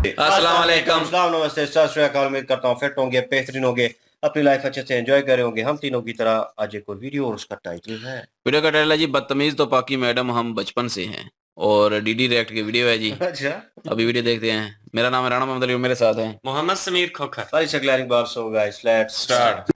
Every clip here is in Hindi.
अस्सलाम वालेकुम। अस्सलाम नमस्ते सत श्री अकाल। उम्मीद करता हूँ फिट होंगे, बेहतरीन होंगे, अपनी लाइफ अच्छे से एंजॉय कर रहे होंगे। हम तीनों की तरह आज एक और वीडियो और उसका टाइटल है वीडियो का टाइटल है जी बदतमीज तो पाकी मैडम हम बचपन से हैं। और डीडी रिएक्ट की वीडियो है जी। अच्छा। अभी वीडियो देखते हैं। मेरा नाम है राणा मोहम्मद अली, मेरे साथ हैं मोहम्मद समीर खोखर। सारी सक्लैरिंग बार सो गाइस लेट्स स्टार्ट।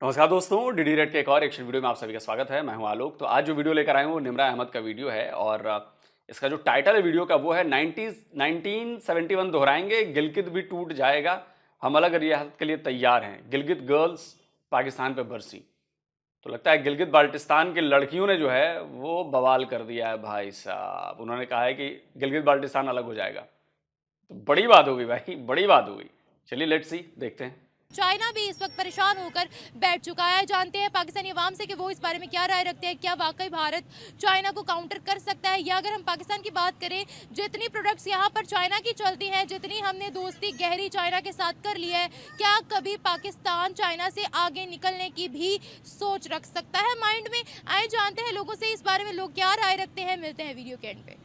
नमस्कार दोस्तों, डीडी रेड के एक और एक्शन वीडियो में आप सभी का स्वागत है। मैं हूं आलोक। तो आज जो वीडियो लेकर आए हूं वो निम्रा अहमद का वीडियो है और इसका जो टाइटल है वीडियो का वो है 1971 दोहराएंगे, गिलगित भी टूट जाएगा, हम अलग रियासत के लिए तैयार हैं, गिलगित गर्ल्स पाकिस्तान पे बरसी। तो लगता है गिलगित बाल्टिस्तान की लड़कियों ने जो है वो बवाल कर दिया है भाई साहब। उन्होंने कहा है कि गिलगित बाल्टिस्तान अलग हो जाएगा। तो बड़ी बात हो गई भाई, बड़ी बात हो गई। चलिए लेट्स सी, देखते हैं। चाइना भी इस वक्त परेशान होकर बैठ चुका है। जानते हैं पाकिस्तानी अवाम से कि वो इस बारे में क्या राय रखते हैं। क्या वाकई भारत चाइना को काउंटर कर सकता है, या अगर हम पाकिस्तान की बात करें, जितनी प्रोडक्ट्स यहाँ पर चाइना की चलती हैं, जितनी हमने दोस्ती गहरी चाइना के साथ कर ली है, क्या कभी पाकिस्तान चाइना से आगे निकलने की भी सोच रख सकता है माइंड में? आए जानते हैं लोगों से इस बारे में लोग क्या राय रखते हैं। मिलते हैं वीडियो के एंड पे।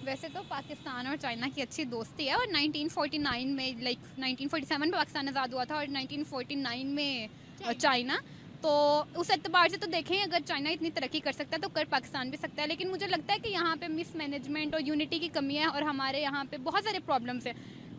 वैसे तो पाकिस्तान और चाइना की अच्छी दोस्ती है और 1949 में 1947 में पाकिस्तान आज़ाद हुआ था और 1949 में चाइना। तो उस एतबार से तो देखें, अगर चाइना इतनी तरक्की कर सकता है तो कर पाकिस्तान भी सकता है। लेकिन मुझे लगता है कि यहाँ पे मिसमैनेजमेंट और यूनिटी की कमी है और हमारे यहाँ पे बहुत सारे प्रॉब्लम्स हैं।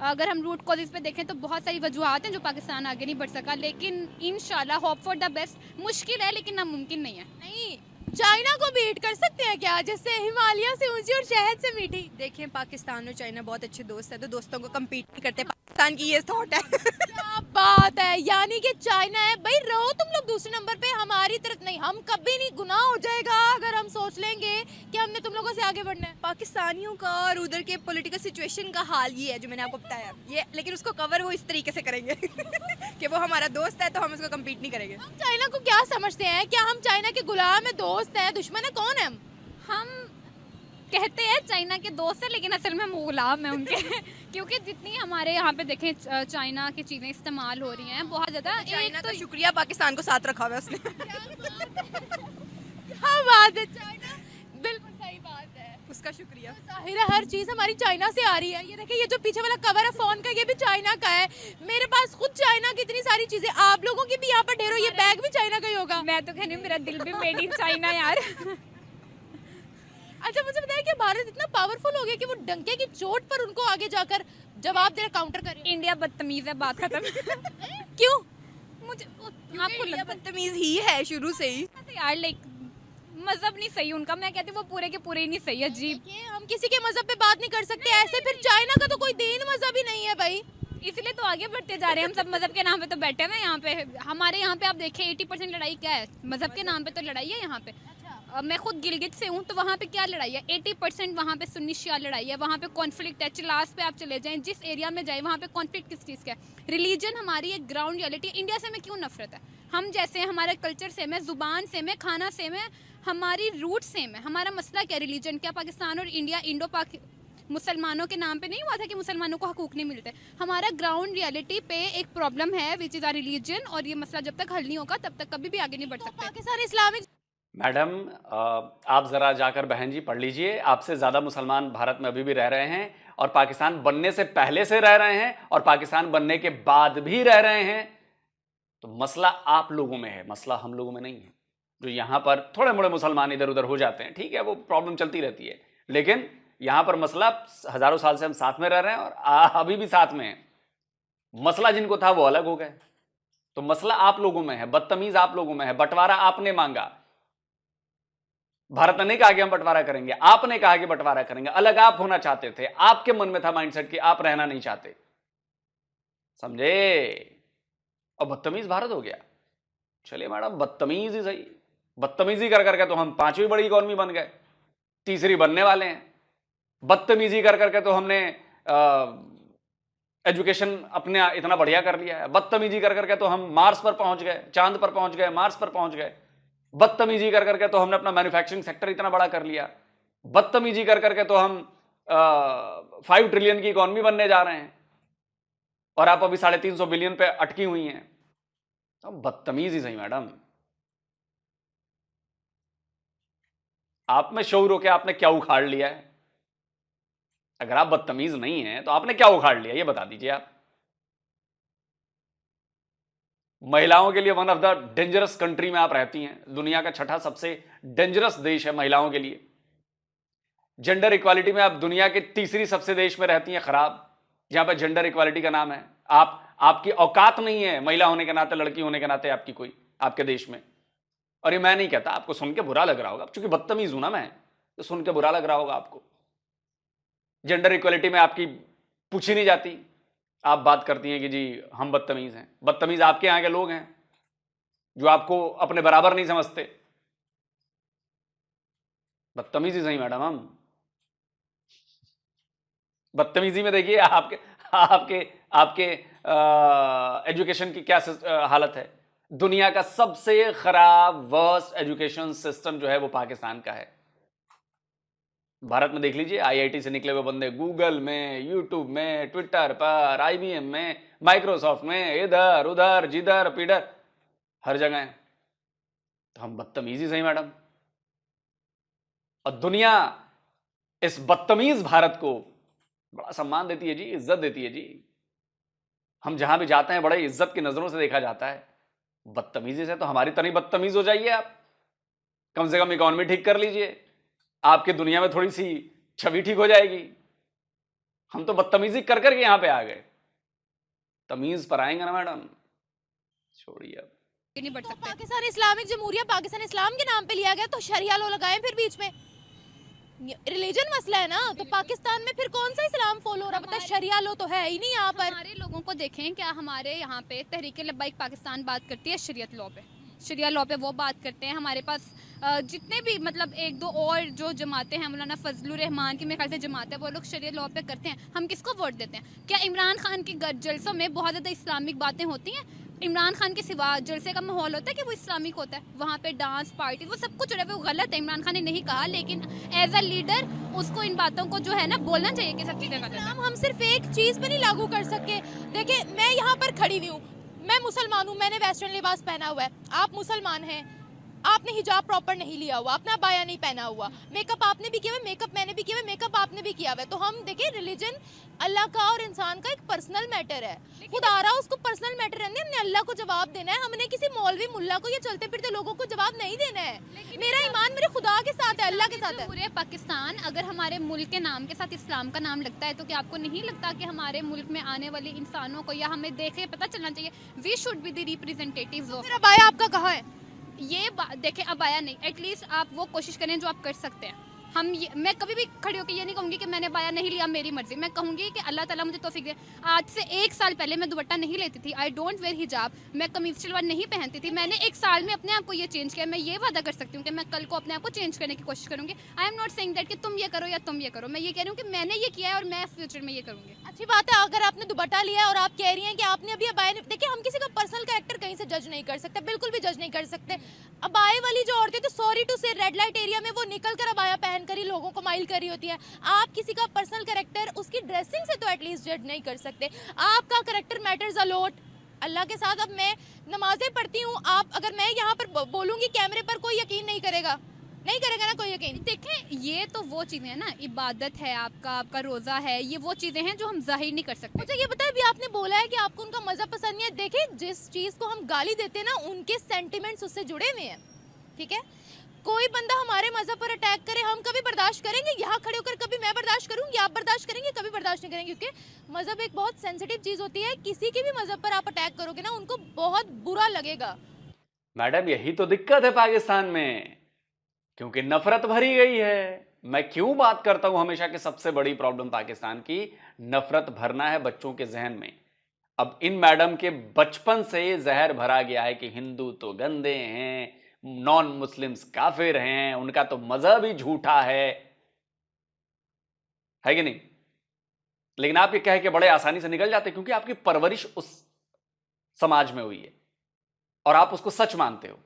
अगर हम रूट कॉजेज़ पे देखें तो बहुत सारी वजूहत हैं जो पाकिस्तान आगे नहीं बढ़ सका। लेकिन इंशाल्लाह होप फॉर द बेस्ट। मुश्किल है लेकिन नामुमकिन नहीं है। नहीं, चाइना को बीट कर सकते हैं क्या, जिससे हिमालय से ऊंची और शहद से मीठी? देखें, पाकिस्तान और चाइना बहुत अच्छे दोस्त है, तो दोस्तों को कम्पीट नहीं करते। पाकिस्तान की ये थॉट है। क्या बात है, यानी कि चाइना है भाई, रहो तुम लोग दूसरे नंबर पे, हमारी तरफ नहीं। हम कभी नहीं, गुनाह हो जाएगा अगर हम सोच लेंगे कि हमने तुम लोगों से आगे बढ़ना है। पाकिस्तानियों का और उधर के पॉलिटिकल सिचुएशन का हाल ये है जो मैंने आपको बताया ये, लेकिन उसको कवर वो इस तरीके से करेंगे कि वो हमारा दोस्त है तो हम उसको कम्पीट नहीं करेंगे। हम चाइना को क्या समझते हैं? क्या हम चाइना के गुलाम है, दोस्त है, दुश्मन है? कौन है हम कहते हैं चाइना के दोस्त हैं लेकिन असल में हम गुलाम हैं उनके क्योंकि जितनी हमारे यहाँ पे देखें चाइना की चीज़ें इस्तेमाल हो रही हैं बहुत ज़्यादा। चाइना का शुक्रिया, पाकिस्तान को साथ रखा हुआ है उसने। क्या बात है, चाइना बिल्कुल सही बात है, उसका शुक्रिया। जाहिर है हर चीज हमारी चाइना से आ रही है। ये देखिए, ये जो पीछे वाला कवर है फोन का, ये भी चाइना का है। मेरे पास खुद चाइना की इतनी सारी चीजें, आप लोगों की भी यहाँ पर ढेरों। ये बैग भी चाइना का ही होगा। मैं तो कहनी हूँ मेरा दिल भी मेड इन चाइना यार। अच्छा, मुझे बताया कि भारत इतना पावरफुल हो गया कि वो डंके की चोट पर उनको आगे जाकर जवाब दे रहा, काउंटर करे। इंडिया बदतमीज है, बात खत्म। क्यों? मुझे आपको बदतमीज ही है शुरू से ही यार, लाइक मजहब नहीं सही उनका। मैं कहती हूँ वो पूरे के पूरे ही नहीं सही, अजीब। देखिए, हम किसी के मजहब पे बात नहीं कर सकते ऐसे। फिर चाइना का तो कोई दीन मजहब ही नहीं है भाई, इसलिए तो आगे बढ़ते जा रहे हैं। हम सब मजहब के नाम पे तो बैठे हुए हैं यहाँ पे। हमारे यहाँ पे आप देखें 80% लड़ाई क्या है, मजहब के नाम पे तो लड़ाई है यहाँ पे। मैं खुद गिलगित से हूँ तो वहाँ पे क्या लड़ाई है, 80% वहाँ पे सुन्नी शिया लड़ाई है। वहाँ पे कॉन्फ्लिक्ट है। चिलास पे आप चले जाएं, जिस एरिया में जाएं वहाँ पे कॉन्फ्लिक्ट किस चीज़ का है? रिलीजन हमारी एक ग्राउंड रियलिटी। इंडिया से हमें क्यों नफरत है? हम जैसे हैं, हमारा कल्चर सेम है, जुबान सेम है, खाना सेम है, हमारी रूट सेम है। हमारा मसला क्या, रिलीजन? क्या पाकिस्तान और इंडिया इंडो पाक मुसलमानों के नाम पे नहीं हुआ था कि मुसलमानों को हकूक नहीं मिलते? हमारा ग्राउंड रियलिटी पे एक प्रॉब्लम है विच इज़ आर रिलीजन, और ये मसला जब तक हल नहीं होगा तब तक कभी भी आगे नहीं बढ़ सकते। पाकिस्तान इस्लामिक। मैडम, आप ज़रा जाकर बहन जी पढ़ लीजिए। आपसे ज़्यादा मुसलमान भारत में अभी भी रह रहे हैं और पाकिस्तान बनने से पहले से रह रहे हैं और पाकिस्तान बनने के बाद भी रह रहे हैं। तो मसला आप लोगों में है, मसला हम लोगों में नहीं है। जो यहाँ पर थोड़े मोड़े मुसलमान इधर उधर हो जाते हैं, ठीक है, वो प्रॉब्लम चलती रहती है, लेकिन यहाँ पर मसला हज़ारों साल से हम साथ में रह रहे हैं और अभी भी साथ में हैं। मसला जिनको था वो अलग हो गए। तो मसला आप लोगों में है, बदतमीज आप लोगों में है, बंटवारा आपने मांगा। भारत ने नहीं कहा कि हम बंटवारा करेंगे, आपने कहा कि बंटवारा करेंगे। अलग आप होना चाहते थे, आपके मन में था माइंडसेट कि आप रहना नहीं चाहते, समझे? और बदतमीज भारत हो गया। चलिए मैडम, बदतमीज ही सही। बदतमीजी कर करके तो हम 5वीं बड़ी इकॉनमी बन गए, 3री बनने वाले हैं। बदतमीजी कर करके तो हमने एजुकेशन अपने इतना बढ़िया कर लिया है। बदतमीजी कर करके तो हम मार्स पर पहुंच गए, चांद पर पहुंच गए, मार्स पर पहुंच गए। बदतमीजी कर करके तो हमने अपना मैन्युफैक्चरिंग सेक्टर इतना बड़ा कर लिया। बदतमीजी कर करके तो हम 5 ट्रिलियन की इकॉनमी बनने जा रहे हैं और आप अभी 350 बिलियन पे अटकी हुई हैं। तो बदतमीज ही सही मैडम। आप में शौर हो के आपने क्या उखाड़ लिया है? अगर आप बदतमीज नहीं हैं तो आपने क्या उखाड़ लिया, ये बता दीजिए आप। महिलाओं के लिए one of the dangerous country में आप रहती हैं, दुनिया का छठा सबसे डेंजरस देश है महिलाओं के लिए। जेंडर इक्वालिटी में आप दुनिया के तीसरी सबसे देश में रहती हैं खराब, जहां पर जेंडर इक्वालिटी का नाम है। आपकी औकात नहीं है महिला होने के नाते, लड़की होने के नाते आपकी कोई आपके देश में। और ये मैं नहीं कहता, आपको सुन के बुरा लग रहा होगा, क्योंकि बदतमीज हूं ना मैं, तो सुन के बुरा लग रहा होगा आपको। जेंडर इक्वालिटी में आपकी पूछी नहीं जाती, आप बात करती हैं कि जी हम बदतमीज हैं। बदतमीज आपके यहां के लोग हैं जो आपको अपने बराबर नहीं समझते। बदतमीजी सही मैडम, हम बदतमीजी में देखिए आपके आपके आपके एजुकेशन की क्या हालत है। दुनिया का सबसे खराब वर्स्ट एजुकेशन सिस्टम जो है वो पाकिस्तान का है। भारत में देख लीजिए, आईआईटी से निकले हुए बंदे गूगल में, यूट्यूब में, ट्विटर पर, आईबीएम में, माइक्रोसॉफ्ट में, इधर उधर जिधर पीधर हर जगह है। तो हम बदतमीजी सही मैडम। और दुनिया इस बदतमीज भारत को बड़ा सम्मान देती है जी, इज्जत देती है जी। हम जहां भी जाते हैं बड़े इज्जत की नजरों से देखा जाता है। बदतमीजी से तो हमारी तरह बदतमीज हो जाइए आप, कम से कम इकोनॉमी ठीक कर लीजिए, आपकी दुनिया में थोड़ी सी छवि ठीक हो जाएगी। हम तो बदतमीजी कर करके यहां पे आ गए, तमीज पर आएंगे ना मैडम, छोड़िए अब। नहीं बढ़ तो सकते। पाकिस्तान इस्लामिक जमहूरिया पाकिस्तान इस्लाम के नाम पे लिया गया, तो शरिया लो लगाए फिर बीच में। रिलीजन मसला है ना, तो पाकिस्तान में फिर कौन सा इस्लाम फॉलो हो रहा है? पता है शरिया लो तो है ही नहीं यहाँ पर। हमारे लोगों को देखें, क्या हमारे यहाँ पे तहरीके लब्बाइक पाकिस्तान बात करती है शरीयत लॉ पे, शरिया लॉ पे वो बात करते हैं। हमारे पास जितने भी मतलब एक दो और जो जमातें हैं, मौलाना फजलुर रहमान की मेरे ख्याल से जमात है, वो लोग शरियत लॉ पे करते हैं। हम किसको वोट देते हैं? क्या इमरान खान की जलसों में बहुत ज़्यादा इस्लामिक बातें होती हैं? इमरान खान के सिवा जलसे का माहौल होता है कि वो इस्लामिक होता है? वहाँ पे डांस पार्टी वो सब कुछ हो रहा है, वो गलत है। इमरान खान ने नहीं कहा, लेकिन एज अ लीडर उसको इन बातों को जो है ना बोलना चाहिए कि सब चीज़ें गलत है। इस्लाम हम सिर्फ एक चीज पे नहीं लागू कर सके। देखिए मैं यहाँ पर खड़ी हुई हूँ, मैं मुसलमान हूँ, मैंने वेस्टर्न लिबास पहना हुआ है, आप मुसलमान हैं, आपने हिजाब प्रॉपर नहीं लिया हुआ, आपने अबाया नहीं पहना हुआ, मेकअप आपने भी किया हुआ, मेकअप मैंने भी किया हुआ, मेकअप आपने भी किया हुआ है। तो हम देखिए, रिलीजन अल्लाह का और इंसान का एक पर्सनल मैटर है, खुद आ रहा उसको पर्सनल मैटर रहने, हमने अल्लाह को जवाब देना है। हमने किसी मौलवी मुल्ला को या चलते फिरते लोगों को जवाब नहीं देना है। मेरा ईमान मेरे खुदा के साथ है, अल्लाह के साथ है। पूरे पाकिस्तान अगर हमारे मुल्क के नाम के साथ इस्लाम का नाम लगता है, तो क्या आपको नहीं लगता कि हमारे मुल्क में आने वाले इंसानों को या हमें देखे पता चलना चाहिए, we should be the representatives of. फिर अबाया आपका कहाँ है? ये बात देखें, अब आया नहीं, एटलीस्ट आप वो कोशिश करें जो आप कर सकते हैं। मैं कभी भी खड़ी होकर ये नहीं कहूँगी कि मैंने बाया नहीं लिया, मेरी मर्जी। मैं कहूँगी कि अल्लाह ताला मुझे तौफीक दे। आज से 1 साल पहले मैं दुपट्टा नहीं लेती थी, आई डोंट वेयर हिजाब, मैं कमीज शलवार नहीं पहनती थी। मैंने 1 साल में अपने आप को ये चेंज किया। मैं ये वादा कर सकती हूँ कि मैं कल को अपने आप को चेंज करने की कोशिश करूँगी। I am not saying that कि तुम ये करो या तुम ये करो, मैं ये कह रही हूँ कि मैंने ये किया है और मैं फ्यूचर में ये करूँगी। अच्छी बात है, अगर आपने दुपट्टा लिया और आप कह रही हैं कि आपने अभी अबाया नहीं, देखिए हम किसी का पर्सनल कैरेक्टर कहीं से जज नहीं कर सकते, बिल्कुल भी जज नहीं कर सकते। अबाए वाली जो औरतें, तो सॉरी टू से, रेड लाइट एरिया में वो निकल कर अबाया पहन कर ही लोगों को माइल कर रही होती है। आप किसी का पर्सनल कैरेक्टर उसकी ड्रेसिंग से तो एटलीस्ट जज नहीं कर सकते। आपका कैरेक्टर मैटर्स अ लॉट अल्लाह के साथ। अब मैं नमाजें पढ़ती हूँ, आप अगर मैं यहाँ पर बोलूँगी कैमरे पर, कोई यकीन नहीं करेगा, नहीं करेगा ना कोई यकीन। देखें, ये तो वो चीज़ें हैं ना, इबादत है आपका रोज़ा है, ये वो चीज़ें हैं जो हम जाहिर नहीं कर सकते। मुझे ये पता है, अभी आपने बोला है कि आपको उनका मज़हब पसंद नहीं है। देखिए, जिस चीज़ को हम गाली देते हैं ना, उनके सेंटिमेंट्स उससे जुड़े हुए हैं, ठीक है? कोई बंदा हमारे मज़हब पर अटैक करे, हम कभी बर्दाश्त करेंगे? यहाँ खड़े होकर कभी मैं बर्दाश्त करूँगी, आप बर्दाश्त करेंगे? कभी बर्दाश्त नहीं करेंगे, क्योंकि मज़हब एक बहुत सेंसिटिव चीज़ होती है। किसी के भी मज़हब पर आप अटैक करोगे ना, उनको बहुत बुरा लगेगा। मैडम यही तो दिक्कत है पाकिस्तान में, क्योंकि नफरत भरी गई है। मैं क्यों बात करता हूं हमेशा कि सबसे बड़ी प्रॉब्लम पाकिस्तान की नफरत भरना है बच्चों के जहन में। अब इन मैडम के बचपन से जहर भरा गया है कि हिंदू तो गंदे हैं, नॉन मुस्लिम्स काफिर हैं, उनका तो मजहब ही झूठा है कि नहीं? लेकिन आप ये कह के बड़े आसानी से निकल जाते, क्योंकि आपकी परवरिश उस समाज में हुई है और आप उसको सच मानते हो।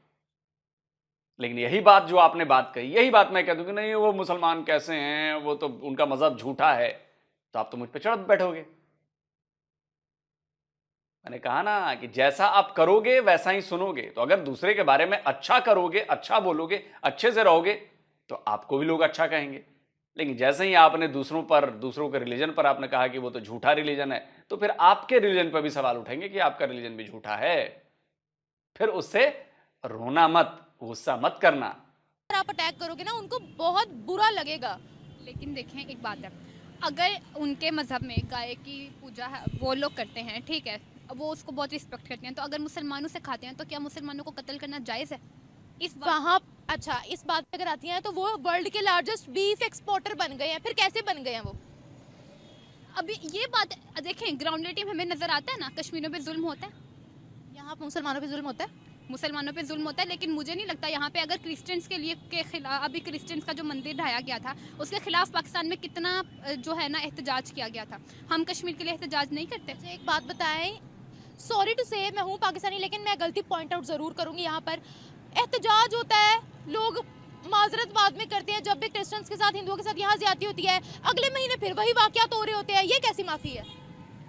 लेकिन यही बात जो आपने बात कही, यही बात मैं कह दूं कि नहीं वो मुसलमान कैसे हैं, वो तो उनका मजहब झूठा है, तो आप तो मुझ पे चढ़ बैठोगे। मैंने कहा ना कि जैसा आप करोगे वैसा ही सुनोगे। तो अगर दूसरे के बारे में अच्छा करोगे, अच्छा बोलोगे, अच्छे से रहोगे, तो आपको भी लोग अच्छा कहेंगे। लेकिन जैसे ही आपने दूसरों के रिलीजन पर आपने कहा कि वो तो झूठा रिलीजन है, तो फिर आपके रिलीजन पर भी सवाल उठेंगे कि आपका रिलीजन भी झूठा है। फिर उससे रोना मत, गुस्सा मत करना। अगर आप अटैक करोगे ना उनको बहुत बुरा लगेगा। लेकिन देखें एक बात है, अगर उनके मजहब में गाय की पूजा वो लोग करते हैं, ठीक है, वो उसको बहुत रिस्पेक्ट करते हैं, तो अगर मुसलमानों से खाते हैं तो क्या मुसलमानों को कत्ल करना जायज़ है? इस वहाँ अच्छा, इस बात पे अगर आती हैं तो वो वर्ल्ड के लार्जेस्ट बीफ एक्सपोर्टर बन गए हैं। फिर कैसे बन गए हैं वो? अभी ये बात देखें, ग्राउंड रिलेटिव हमें नजर आता है ना, कश्मीरियों पे जुल्म होता है, यहाँ मुसलमानों पे जुल्म होता है। मुसलमानों पे जुल्म होता है, लेकिन मुझे नहीं लगता यहाँ पे अगर क्रिश्चियंस के खिलाफ, अभी क्रिश्चियंस का जो मंदिर ढाया गया था उसके खिलाफ पाकिस्तान में कितना जो है ना एहतजाज किया गया था। हम कश्मीर के लिए एहतजाज नहीं करते। मुझे एक बात बताएं, सॉरी टू से मैं हूँ पाकिस्तानी, लेकिन मैं गलती पॉइंट आउट ज़रूर करूँगी। यहाँ पर एहतजाज होता है, लोग माजरत बाद में करते हैं। जब भी क्रिश्चियंस के साथ हिंदुओं के साथ यहाँ ज्यादती होती है, अगले महीने फिर वही वाकयात हो रहे होते हैं। ये कैसी माफ़ी है?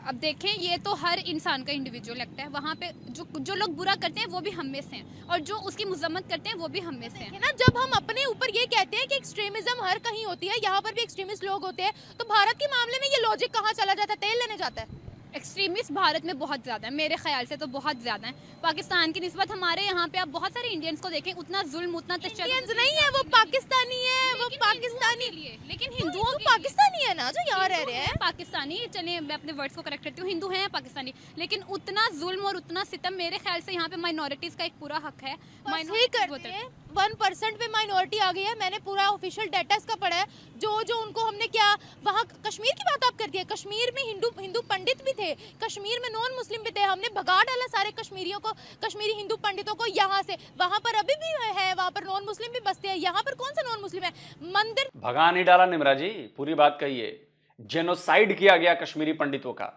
अब देखें, ये तो हर इंसान का इंडिविजुअल लगता है। वहाँ पे जो लोग बुरा करते हैं वो भी हम में से हैं, और जो उसकी मजम्मत करते हैं वो भी हम में से हैं। ना, जब हम अपने ऊपर ये कहते हैं कि एक्सट्रीमिज्म हर कहीं होती है, यहाँ पर भी एक्सट्रीमिस्ट लोग होते हैं, तो भारत के मामले में ये लॉजिक कहाँ चला जाता है? तेल लेने जाता है। एक्सट्रीमिस्ट भारत में बहुत ज़्यादा है, मेरे ख्याल से तो बहुत ज़्यादा है। पाकिस्तान की निस्बत हमारे यहाँ पे आप बहुत सारे इंडियंस को देखें, उतना जुल्म, उतना इंडियंस नहीं है, वो पाकिस्तानी है, वो पाकिस्तानी। लेकिन हिंदुओं तो पाकिस्तानी है ना जो यहाँ रह रहे हैं। पाकिस्तानी, चलिए मैं अपने वर्ड्स को करेक्ट करती हूँ, हिंदू हैं पाकिस्तानी, लेकिन उतना जुल्म और उतना सितम मेरे ख्याल से यहाँ पे माइनॉरिटीज़ का एक पूरा हक है। माइनॉरिटी 1% पे माइनॉरिटी आ गई है। मैंने पूरा ऑफिशियल डाटा इसका पढ़ा है। जो उनको हमने क्या, वहाँ कश्मीर की बात आप करती है, कश्मीर में हिंदू पंडित भी थे, कश्मीर में नॉन मुस्लिम भी थे। हमने भगा डाला सारे कश्मीरियों को, कश्मीरी हिंदू पंडितों को यहाँ से। वहाँ पर अभी भी है, वहाँ पर नॉन मुस्लिम भी बसते हैं। यहाँ पर कौन सा नॉन मुस्लिम है? मंदिर भगा नहीं डाला निमरा जी, पूरी बात कहिए। जेनोसाइड किया गया कश्मीरी पंडितों का,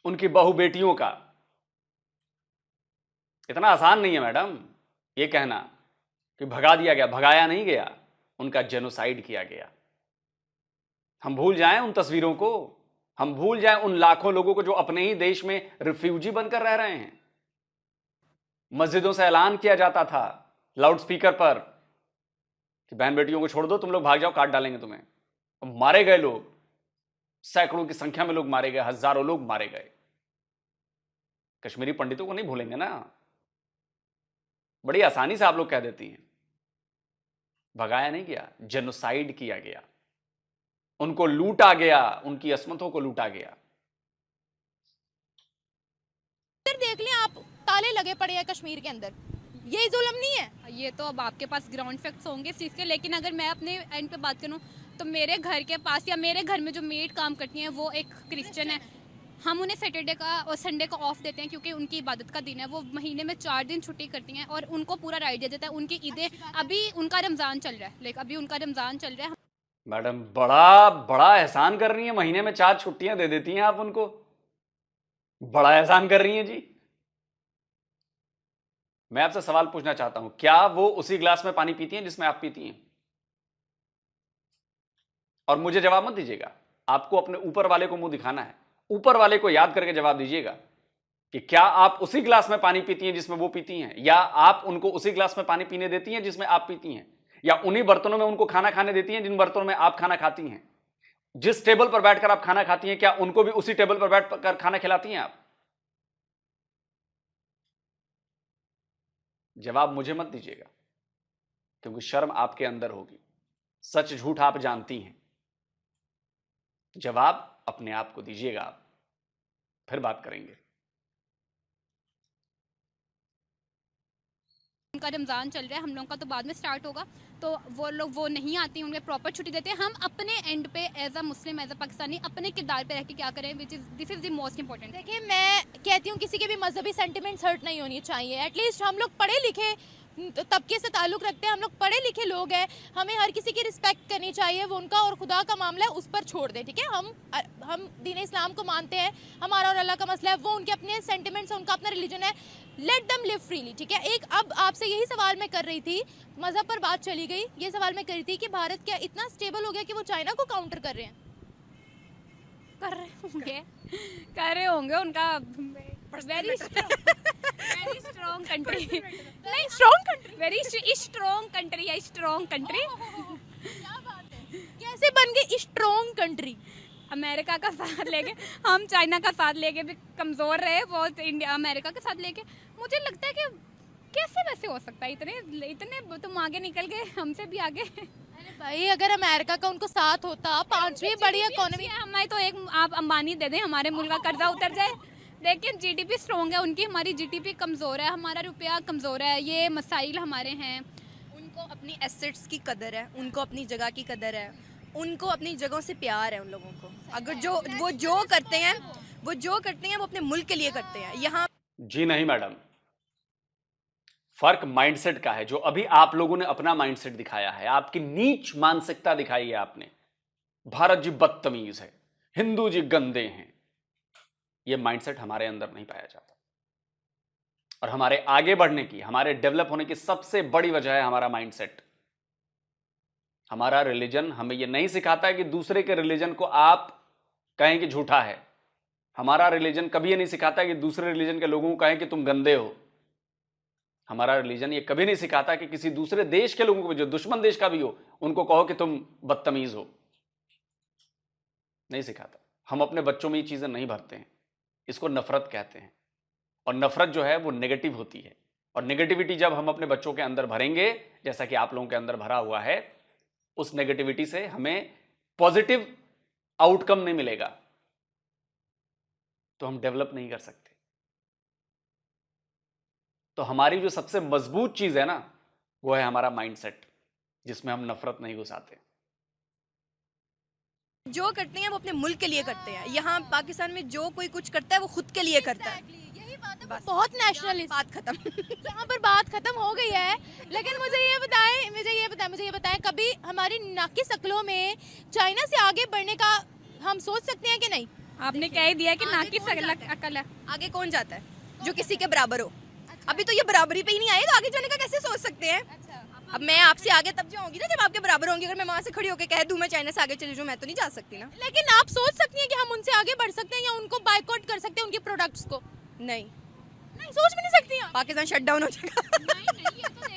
उनकी बहु बेटियों का। इतना आसान नहीं है मैडम ये कहना कि भगा दिया गया। भगाया नहीं गया, उनका जेनोसाइड किया गया। हम भूल जाएं उन तस्वीरों को, हम भूल जाएं उन लाखों लोगों को जो अपने ही देश में रिफ्यूजी बनकर रह रहे हैं। मस्जिदों से ऐलान किया जाता था लाउड स्पीकर पर कि बहन बेटियों को छोड़ दो, तुम लोग भाग जाओ, काट डालेंगे तुम्हें। मारे गए लोग, सैकड़ों की संख्या में लोग मारे गए, हजारों लोग मारे गए। कश्मीरी पंडितों को नहीं भूलेंगे ना। बड़ी आसानी से आप लोग कह देती हैं। भगाया नहीं गया, जेनोसाइड किया गया, उनको लूटा गया, उनकी असमतों को लूटा गया। देख लें आप, ताले लगे पड़े हैं कश्मीर के अंदर। ये जुल्म नहीं है? ये तो अब आपके पास ग्राउंड फैक्ट्स होंगे इस चीज़ के, लेकिन अगर मैं अपने एंड पे बात करूं तो मेरे घर के पास या मेरे घर में जो मेड काम करती हैं वो एक क्रिश्चियन है। हम उन्हें सैटरडे का और संडे को ऑफ देते हैं क्योंकि उनकी इबादत का दिन है। वो महीने में 4 दिन छुट्टी करती हैं और उनको पूरा राइट दिया जाता है। उनकी ईदें, अभी उनका रमज़ान चल रहा है, लेकिन अभी उनका रमज़ान चल रहा है। मैडम बड़ा बड़ा एहसान कर रही हैं, महीने में 4 छुट्टियां दे देती हैं आप उनको। बड़ा एहसान कर रही हैं जी। मैं आपसे सवाल पूछना चाहता हूं, क्या वो उसी गिलास में पानी पीती हैं जिसमें आप पीती हैं? और मुझे जवाब मत दीजिएगा, आपको अपने ऊपर वाले को मुंह दिखाना है। ऊपर वाले को याद करके जवाब दीजिएगा कि क्या आप उसी गिलास में पानी पीती हैं जिसमें वो पीती हैं, या आप उनको उसी गिलास में पानी पीने देती हैं जिसमें आप पीती हैं, या उन्हीं बर्तनों में उनको खाना खाने देती हैं जिन बर्तनों में आप खाना खाती हैं। जिस टेबल पर बैठकर आप खाना खाती हैं, क्या उनको भी उसी टेबल पर बैठकर खाना खिलाती हैं आप? जवाब मुझे मत दीजिएगा, क्योंकि शर्म आपके अंदर होगी। सच झूठ आप जानती हैं। जवाब अपने आप को दीजिएगा आप, फिर बात करेंगे। उनका रमज़ान चल रहा है, हम लोगों का तो बाद में स्टार्ट होगा, तो वो लोग वो नहीं आती, उन्हें प्रॉपर छुट्टी देते हैं। हम अपने एंड पे as a Muslim, as a Pakistani, अपने किरदार पे रह के क्या करें, this is the most important. देखिए, मैं कहती हूँ किसी के भी मजहबी सेंटिमेंट्स हर्ट नहीं होनी चाहिए। एटलीस्ट हम लोग पढ़े लिखे तबके से ताल्लुक़ रखते हैं, हम लोग पढ़े लिखे लोग हैं, हमें हर किसी की रिस्पेक्ट करनी चाहिए। वो उनका और खुदा का मामला है, उस पर छोड़ दें, ठीक है। हम दीन इस्लाम को मानते हैं, हमारा और अल्लाह का मसला है। वो उनके अपने सेंटिमेंट्स, उनका अपना रिलीजन है, लेट देम लिव फ्रीली, ठीक है। एक अब आपसे यही सवाल मैं कर रही थी, मज़हब पर बात चली गई, ये सवाल मैं कर रही थी कि भारत क्या इतना स्टेबल हो गया कि वो चाइना को काउंटर कर रहे हैं? कर रहे होंगे उनका वेरी स्ट्रॉन्ग कंट्री, नहीं strong country, very strong country है, स्ट्रॉन्ग कंट्री। क्या बात है, कैसे बन गई स्ट्रॉन्ग कंट्री? अमेरिका का साथ लेके, हम चाइना का साथ लेके भी कमज़ोर रहे बहुत, इंडिया अमेरिका के साथ लेके। मुझे लगता है कि कैसे वैसे हो सकता है, इतने तुम आगे निकल गए, हमसे भी आगे। अरे भाई अगर अमेरिका का उनको साथ होता, पांचवी बड़ी इकोनॉमी। हमें तो एक आप अंबानी दे दें, हमारे मुल्क का कर्जा उतर जाए। लेकिन जीडीपी स्ट्रॉन्ग है उनकी, हमारी जीडीपी कमज़ोर है, हमारा रुपया कमज़ोर है, ये मसाइल हमारे हैं। उनको अपनी एसेट्स की कदर है, उनको अपनी जगह की कदर है, उनको अपनी जगहों से प्यार है उन लोगों को। अगर वो जो करते हैं वो अपने मुल्क के लिए करते हैं। यहाँ जी नहीं मैडम, फर्क माइंडसेट का है। जो अभी आप लोगों ने अपना माइंडसेट दिखाया है, आपकी नीच मानसिकता दिखाई है आपने। भारत जी बदतमीज है, हिंदू जी गंदे हैं, यह माइंडसेट हमारे अंदर नहीं पाया जाता। और हमारे आगे बढ़ने की, हमारे डेवलप होने की सबसे बड़ी वजह है हमारा माइंडसेट। हमारा रिलीजन हमें यह नहीं सिखाता है कि दूसरे के रिलीजन को आप कहें कि झूठा है। हमारा रिलीजन कभी यह नहीं सिखाता है कि दूसरे रिलीजन के लोगों को कहें कि तुम गंदे हो। हमारा रिलीजन ये कभी नहीं सिखाता कि किसी दूसरे देश के लोगों को, जो दुश्मन देश का भी हो, उनको कहो कि तुम बदतमीज हो। नहीं सिखाता। हम अपने बच्चों में ये चीजें नहीं भरते हैं। इसको नफरत कहते हैं। और नफरत जो है वो नेगेटिव होती है। और नेगेटिविटी जब हम अपने बच्चों के अंदर भरेंगे, जैसा कि आप लोगों के अंदर भरा हुआ है, उस नेगेटिविटी से हमें पॉजिटिव आउटकम नहीं मिलेगा, तो हम डेवलप नहीं कर सकते। तो हमारी जो सबसे मजबूत चीज है ना, वो है हमारा माइंडसेट, जिसमें हम नफरत नहीं घुसाते। जो करते हैं वो अपने मुल्क के लिए करते हैं। यहाँ पाकिस्तान में जो कोई कुछ करता है वो खुद के लिए करता है। यही बात है, बस। बहुत नेशनलिस्ट। बात खत्म। यहाँ पर बात खत्म हो गई है। लेकिन मुझे ये बताएं कभी हमारी नाकी शक्लों में चाइना से आगे बढ़ने का हम सोच सकते हैं कि नहीं? आपने कह ही दिया कि आगे नाकी कौन जाता है? अकल है। आगे कौन जाता है जो किसी के बराबर हो? अभी तो ये बराबरी पे ही नहीं आएगा, आगे जाने का कैसे सोच सकते हैं? अब मैं आपसे आगे तब जाऊंगी ना जब आपके बराबर होंगी। अगर मैं वहां से खड़ी होकर कह दूं मैं चाइना से आगे चली जाऊं, मैं तो नहीं जा सकती ना। लेकिन आप सोच सकती हैं कि हम उनसे आगे बढ़ सकते हैं या उनको बायकॉट कर सकते हैं उनके प्रोडक्ट्स को? नहीं, सोच भी नहीं सकती हैं। पाकिस्तान शट डाउन हो जाएगा। नहीं, ये तो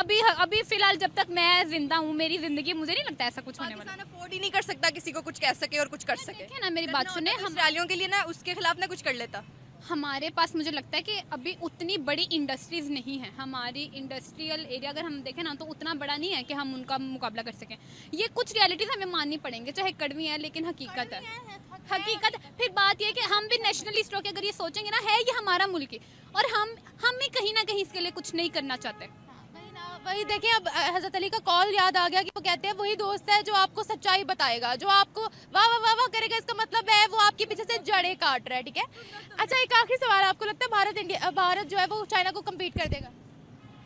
देखें, अभी फिलहाल जब तक मैं जिंदा हूँ, मेरी जिंदगी, मुझे नहीं लगता ऐसा कुछ होने वाला। पाकिस्तान अफोर्ड ही नहीं कर सकता किसी को कुछ कह सके और कुछ कर सके। देखिए ना, मेरी बात सुने, हम इसराइलियों के लिए ना उसके खिलाफ ना कुछ कर लेता। हमारे पास मुझे लगता है कि अभी उतनी बड़ी इंडस्ट्रीज नहीं है। हमारी इंडस्ट्रियल एरिया अगर हम देखें ना तो उतना बड़ा नहीं है कि हम उनका मुकाबला कर सकें। ये कुछ रियलिटीज हमें माननी पड़ेंगे, चाहे कड़वी है लेकिन हकीकत है। हकीकत। फिर बात ये कि हम भी नेशनलिस्ट होकर अगर ये सोचेंगे ना, है ये हमारा मुल्क है और हम भी कहीं ना कहीं इसके लिए कुछ नहीं करना चाहते। वही देखिए, अब हजरत अली का कॉल याद आ गया कि वो कहते हैं वही दोस्त है जो आपको सच्चाई बताएगा, जो आपको वाह वाह वाह वाह करेगा। इसका मतलब है वो आपके पीछे से जड़ें काट रहा है। ठीक है, अच्छा एक आखिरी सवाल, आपको लगता है भारत जो है वो चाइना को कम्पीट कर देगा?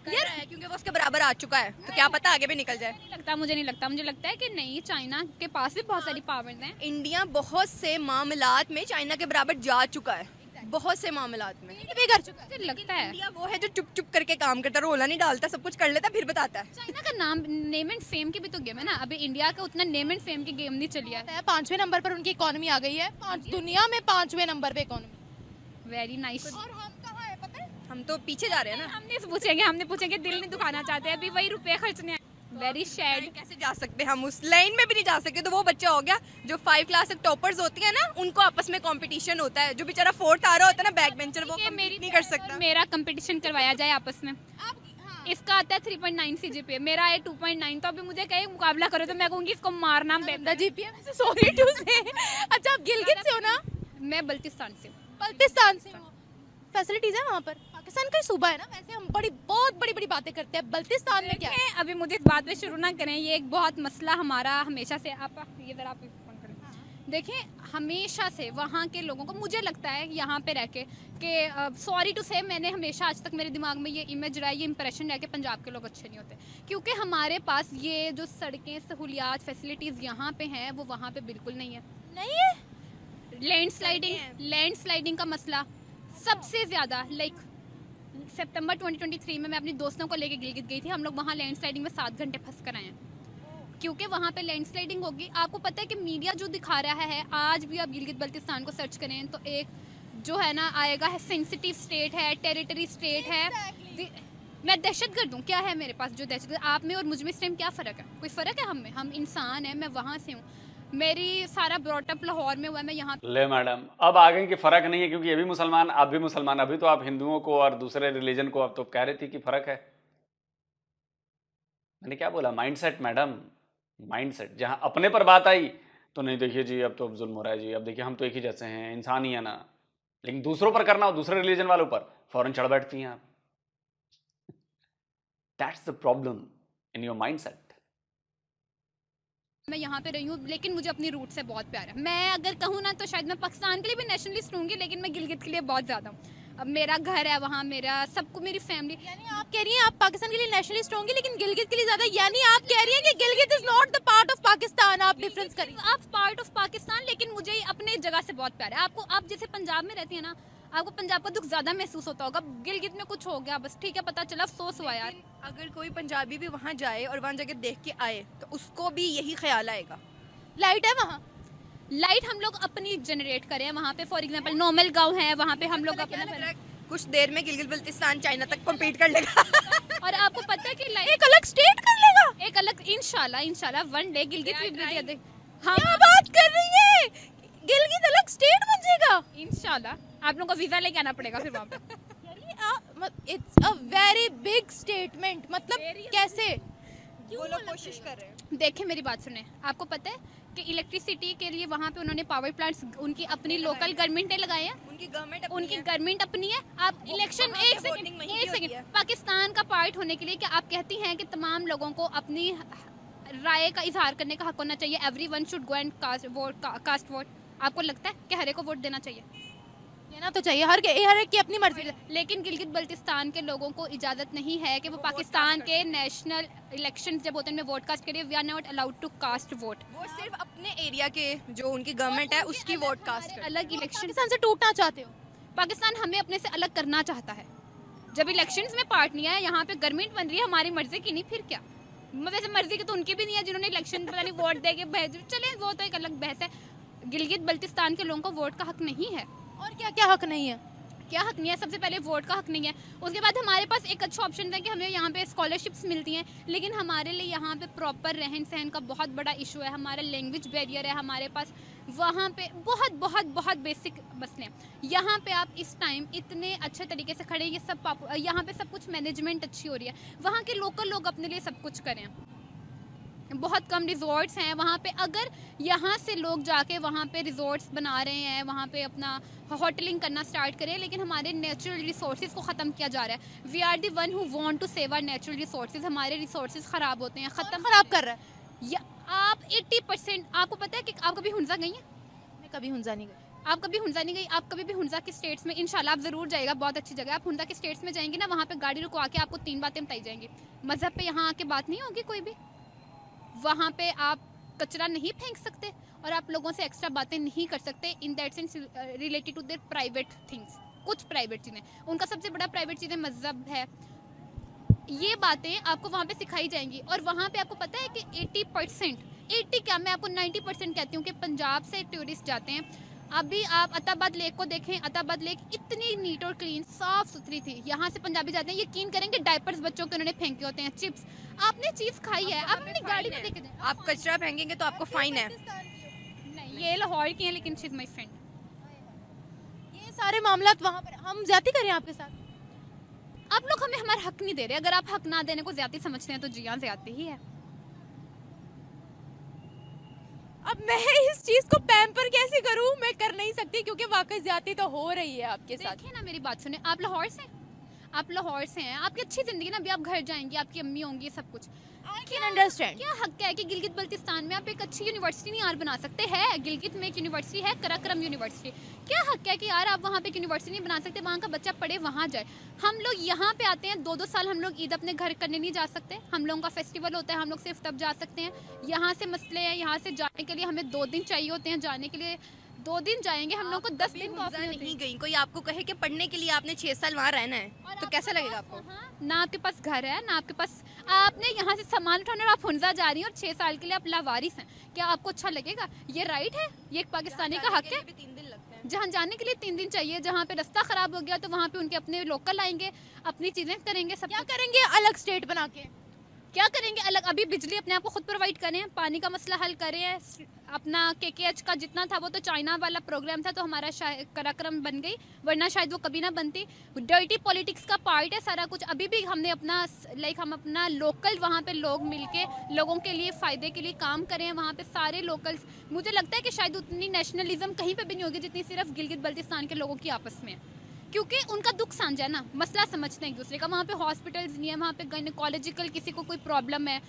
यार क्योंकि वो उसके बराबर आ चुका है, तो क्या पता आगे भी निकल जाए। मुझे नहीं लगता। मुझे लगता है कि नहीं, चाइना के पास भी बहुत सारी पावर्स हैं। इंडिया बहुत से मामलात में चाइना के बराबर जा चुका है, बहुत से मामलात में भी कर चुका है। मुझे लगता है इंडिया वो है जो चुप चुप करके काम करता, रोला नहीं डालता, सब कुछ कर लेता फिर बताता है। चाइना का नाम नेम एंड फेम की भी तो गेम है ना। अभी इंडिया का उतना नेम एंड फेम की गेम नहीं चली है। 5वें नंबर पर उनकी इकोनॉमी आ गई है, दुनिया में 5वें नंबर पे इकोनॉमी। Very nice. और हम कहाँ है पता है? हम तो पीछे जा रहे हैं ना। हमने पूछेंगे, दिल नहीं दुखाना चाहते, अभी वही रुपए खर्चने। Very sad. कैसे जा सकते हम उस लाइन में भी नहीं जा सकते। तो वो बच्चा हो गया जो 5 क्लास तक टॉपर्स होती है ना, उनको आपस में कंपटीशन होता है। जो बेचारा 4th आ रहा होता है ना, बैक बेंचर, वो compete नहीं कर सकता। मेरा कंपटीशन करवाया जाए आपस में। इसका आता है 3.9 CGPA, मेरा है 2.9। तो अभी मुझे कहीं मुकाबला करो तो मैं कहूँगी इसको मारना बेहतर। GPA सॉरी टू से। अच्छा आप गिलगित से हो ना? मैं बल्तिस्तान से हूँ। बल्तिस्तान से हो। फैसिलिटीज है वहाँ पर? पाकिस्तान का ही सूबा है ना। वैसे हम बहुत बड़ी बातें करते हैं, बल्तिस्तान में क्या है? अभी मुझे इस बात पे शुरू ना करें, ये एक बहुत मसला हमारा हमेशा से। आप ये जरा आप फोन करें। देखें, हमेशा से वहाँ के लोगों को, मुझे लगता है यहाँ पे रह के कि सॉरी टू से, मैंने हमेशा आज तक मेरे दिमाग में ये इमेज रहा है, ये इंप्रेशन रहा कि पंजाब के लोग अच्छे नहीं होते। क्योंकि हमारे पास ये जो सड़कें, सहूलियात, फैसिलिटीज़ यहाँ पे हैं वो वहाँ पे बिल्कुल नहीं है। नहीं है। लैंडस्लाइडिंग का मसला सबसे ज़्यादा। लाइक सितंबर 2023 में मैं अपनी दोस्तों को लेके गिलगित गई थी। हम लोग वहाँ लैंडस्लाइडिंग में 7 घंटे फंस कर आए हैं, क्योंकि वहाँ पे लैंडस्लाइडिंग होगी। आपको पता है कि मीडिया जो दिखा रहा है, आज भी आप गिलगित बल्तिस्तान को सर्च करें तो एक जो है ना आएगा है सेंसिटिव स्टेट है, टेरिटरी स्टेट है। मैं दहशतगर्द हूँ? क्या है मेरे पास जो दहशतगर्द? आप में और मुझ में इस टाइम क्या फ़र्क है? कोई फ़र्क है हम में? हम इंसान हैं, मैं वहाँ से हूँ, मेरी सारा ब्रॉटअप लाहौर में हुआ है, मैं यहाँ ले मैडम, अब आगे की फर्क नहीं है, क्योंकि ये भी मुसलमान, आप भी मुसलमान। अभी तो आप हिंदुओं को और दूसरे रिलीजन को आप तो कह रही थी कि फर्क है। मैंने क्या बोला? Mindset madam, mindset. जहां अपने पर बात आई तो नहीं, देखिए जी अब तो जुल्म हो रहा है जी, अब देखिए हम तो एक ही जैसे हैं, इंसान ही है ना। लेकिन दूसरों पर करना हो, दूसरे रिलीजन वालों पर, फौरन चढ़ बैठती हैं आप। That's the problem in your mindset. मैं यहाँ पे रही हूँ, लेकिन मुझे अपनी रूट से बहुत प्यार है। मैं अगर कहूँ ना तो शायद मैं पाकिस्तान के लिए भी नेशनलिस्ट हूँगी, लेकिन मैं गिलगित के लिए बहुत ज़्यादा हूँ। अब मेरा घर है वहाँ, मेरा सबको, मेरी फैमिली। यानी आप कह रही हैं आप पाकिस्तान के लिए नेशनलिस्ट होंगी लेकिन गिलगित के लिए ज्यादा, यानी आप कह रही हैं कि Gilgit is not the part of Pakistan, आप डिफरेंस करिए। आप पार्ट ऑफ पाकिस्तान, लेकिन मुझे अपने जगह से बहुत प्यार है। आपको, आप जैसे पंजाब में रहती है ना, आपको पंजाब का दुख ज्यादा महसूस होता होगा। गिलगित में कुछ हो गया बस, ठीक है, पता चला, अफसोस हुआ यार। अगर कोई पंजाबी भी वहाँ जाए और वहाँ जाके देख के आए तो उसको भी यही ख्याल आएगा। लाइट है वहाँ, लाइट हम लोग अपनी जनरेट करें वहाँ पे। फॉर एग्जांपल नॉर्मल गांव है, वहाँ पे हम लोग अपना, कुछ देर में गिलगित बल्तिस्तान चाइना तक कम्पीट कर लेगा। और आपको पता है कि लाइट एक अलग स्टेट कर लेगा। एक अलग, इंशाल्लाह वन डे गिलगित भी दे दे। हाँ, क्या बात कर रही है, गिलगित अलग स्टेट बन जाएगा। इंशाल्लाह आप लोगों को वीजा लेके आना पड़ेगा फिर वहाँ पे। It's a very big statement, मतलब कैसे? वो लोग कोशिश कर रहे हैं। देखें मेरी बात सुने, आपको पता है कि इलेक्ट्रिसिटी के लिए वहाँ पे उन्होंने पावर प्लांट्स उनकी अपनी लोकल गवर्नमेंट ने लगाए हैं। उनकी गवर्नमेंट गवर्नमेंट अपनी है। आप इलेक्शन, वहाँ एक पे voting वहीं की सेकंड, होती है। पाकिस्तान का पार्ट होने के लिए क्या आप कहती हैं कि तमाम लोगों को अपनी राय का इजहार करने का हक होना चाहिए? Everyone should go and cast vote. आपको लगता है कि हर एक को वोट देना चाहिए? देना तो चाहिए, हर एक की अपनी मर्जी। लेकिन गिलगित बल्तिस्तान के लोगों को इजाज़त नहीं है कि वो पाकिस्तान के नेशनल इलेक्शंस जब होते हैं उनमें वोट कास्ट करिए। We are not allowed to cast vote. वो सिर्फ अपने एरिया के जो उनकी गवर्नमेंट है उसकी वोट कास्ट कर। अलग इलेक्शन, पाकिस्तान से टूटना चाहते हो? पाकिस्तान हमें अपने से अलग करना चाहता है। जब इलेक्शंस में पार्ट नहीं है, यहाँ पे गवर्नमेंट बन रही है हमारी मर्जी की, नहीं फिर क्या? वैसे मर्जी की तो उनकी भी नहीं है, जिन्होंने इलेक्शन पता नहीं वोट दे के चले, वो तो एक अलग बहस है। गिलगित बल्तिस्तान के लोगों को वोट का हक नहीं है। और क्या क्या हक नहीं है? क्या हक नहीं है? सबसे पहले वोट का हक नहीं है। उसके बाद हमारे पास एक अच्छा ऑप्शन था कि हमें यहाँ पे स्कॉलरशिप्स मिलती हैं, लेकिन हमारे लिए यहाँ पे प्रॉपर रहन सहन का बहुत बड़ा इशू है। हमारा लैंग्वेज बैरियर है हमारे पास। वहाँ पे बहुत बहुत बहुत बेसिक मसले हैं। यहाँ पे आप इस टाइम इतने अच्छे तरीके से खड़े, ये सब यहाँ पे सब कुछ मैनेजमेंट अच्छी हो रही है। वहाँ के लोकल लोग अपने लिए सब कुछ करें। बहुत कम रिजॉर्ट्स हैं वहाँ पे। अगर यहाँ से लोग जाके वहाँ पे रिजॉर्ट्स बना रहे हैं, वहाँ पे अपना होटलिंग करना स्टार्ट करें, लेकिन हमारे नेचुरल रिसोर्सेज को ख़त्म किया जा रहा है। We are the one who want to save our natural resources. हमारे रिसोर्सेज ख़राब होते हैं, ख़त्म खराब कर रहा है। या आप 80%, आपको पता है कि आप कभी हुंजा गई हैं? मैं कभी हुंजा नहीं गई। आप कभी हुंजा नहीं गई? आप कभी भी हुंजा के स्टेट्स में, इंशाल्लाह आप ज़रूर जाएगा, बहुत अच्छी जगह। आप हुंजा के स्टेट्स में जाएंगे ना, वहाँ पे गाड़ी रुकवा के आपको 3 बातें बताई जाएंगी। मज़हब पे यहाँ आके बात नहीं होगी कोई भी। वहाँ पे आप कचरा नहीं फेंक सकते और आप लोगों से एक्स्ट्रा बातें नहीं कर सकते in that sense related to their private things. कुछ प्राइवेट चीज़ें, उनका सबसे बड़ा प्राइवेट चीज़ें मज़हब है। ये बातें आपको वहाँ पे सिखाई जाएंगी। और वहाँ पे आपको पता है कि 80% क्या, मैं आपको 90% कहती हूँ कि पंजाब से टूरिस्ट जाते हैं। अभी आप अताबाद लेक को देखें, अताबाद लेक इतनी नीट और क्लीन, साफ सुथरी थी। यहाँ से पंजाबी जाते हैं, यकीन करेंगे डायपर्स बच्चों के उन्होंने फेंके होते हैं, चिप्स। आपने चीज़ खाई है, आप अपनी गाड़ी में लेके जाएं। आप कचरा फेंकेंगे तो आपको फाइन है। नहीं, ये लाहौर की है, लेकिन शी इज़ माई फ्रेंड। ये सारे मामलात वहाँ पर हम ज्यादा करें आपके साथ? आप लोग हमें हमारा हक नहीं दे रहे। अगर आप हक ना देने को ज्यादा समझते हैं तो जी हाँ, ज्यादा ही है। अब मैं इस चीज को पैम्पर कैसे करूं? मैं कर नहीं सकती क्योंकि वाकई ज्यादती तो हो रही है आपके साथ। देखिए ना, मेरी बात सुने, आप लाहौर से हैं, आपकी अच्छी जिंदगी ना, अभी आप घर जाएंगी, आपकी अम्मी होंगी, सब कुछ। I can understand. क्या हक है कि गिलगित बल्तिस्तान में आप एक अच्छी यूनिवर्सिटी नहीं यार बना सकते? है गिलगित में एक यूनिवर्सिटी है, कराक्रम यूनिवर्सिटी। क्या हक है कि यार आप वहाँ पे एक यूनिवर्सिटी नहीं बना सकते? वहाँ का बच्चा पढ़े, वहाँ जाए। हम लोग यहाँ पे आते हैं, 2-2 साल हम लोग ईद अपने घर करने नहीं जा सकते। हम लोगों का फेस्टिवल होता है, हम लोग सिर्फ तब जा सकते हैं। यहाँ से मसले हैं, यहाँ से जाने के लिए हमें 2 दिन चाहिए होते हैं। जाने के लिए 2 दिन जाएंगे, हम लोग को 10 दिन काफी होते नहीं हैं। गई, कोई आपको कहे कि पढ़ने के लिए आपने 6 साल वहाँ रहना है तो कैसा लगेगा आपको? ना आपके पास घर है, ना आपके पास, आपने यहाँ से सामान उठाने और आप हुंजा जा रही हैं और 6 साल के लिए आप लावारिस हैं। क्या आपको अच्छा लगेगा? ये राइट है? ये एक पाकिस्तानी का हक है? 3 दिन लगते हैं। जहाँ जाने के लिए 3 दिन चाहिए, जहाँ पे रास्ता ख़राब हो गया तो वहाँ पे उनके अपने लोकल आएंगे, अपनी चीज़ें करेंगे, सब क्या करेंगे अलग स्टेट बना के? क्या करेंगे अलग। अभी बिजली अपने आप को खुद प्रोवाइड करें, पानी का मसला हल करें, अपना KKH का जितना था वो तो चाइना वाला प्रोग्राम था तो हमारा कार्यक्रम बन गई, वरना शायद वो कभी ना बनती। डर्टी पॉलिटिक्स का पार्ट है सारा कुछ। अभी भी हमने अपना हम अपना लोकल वहाँ पे लोग मिलके लोगों के लिए फ़ायदे के लिए काम करें, वहाँ पे सारे लोकल्स। मुझे लगता है कि शायद उतनी नेशनलिज्म कहीं पे भी नहीं होगी जितनी सिर्फ गिलगित बल्तिस्तान के लोगों की आपस में, क्योंकि उनका दुख साझा है ना, मसला समझते हैं एक दूसरे का। वहाँ पे हॉस्पिटल्स नहीं है, वहाँ पे गायनेकोलॉजिकल किसी को कोई प्रॉब्लम है,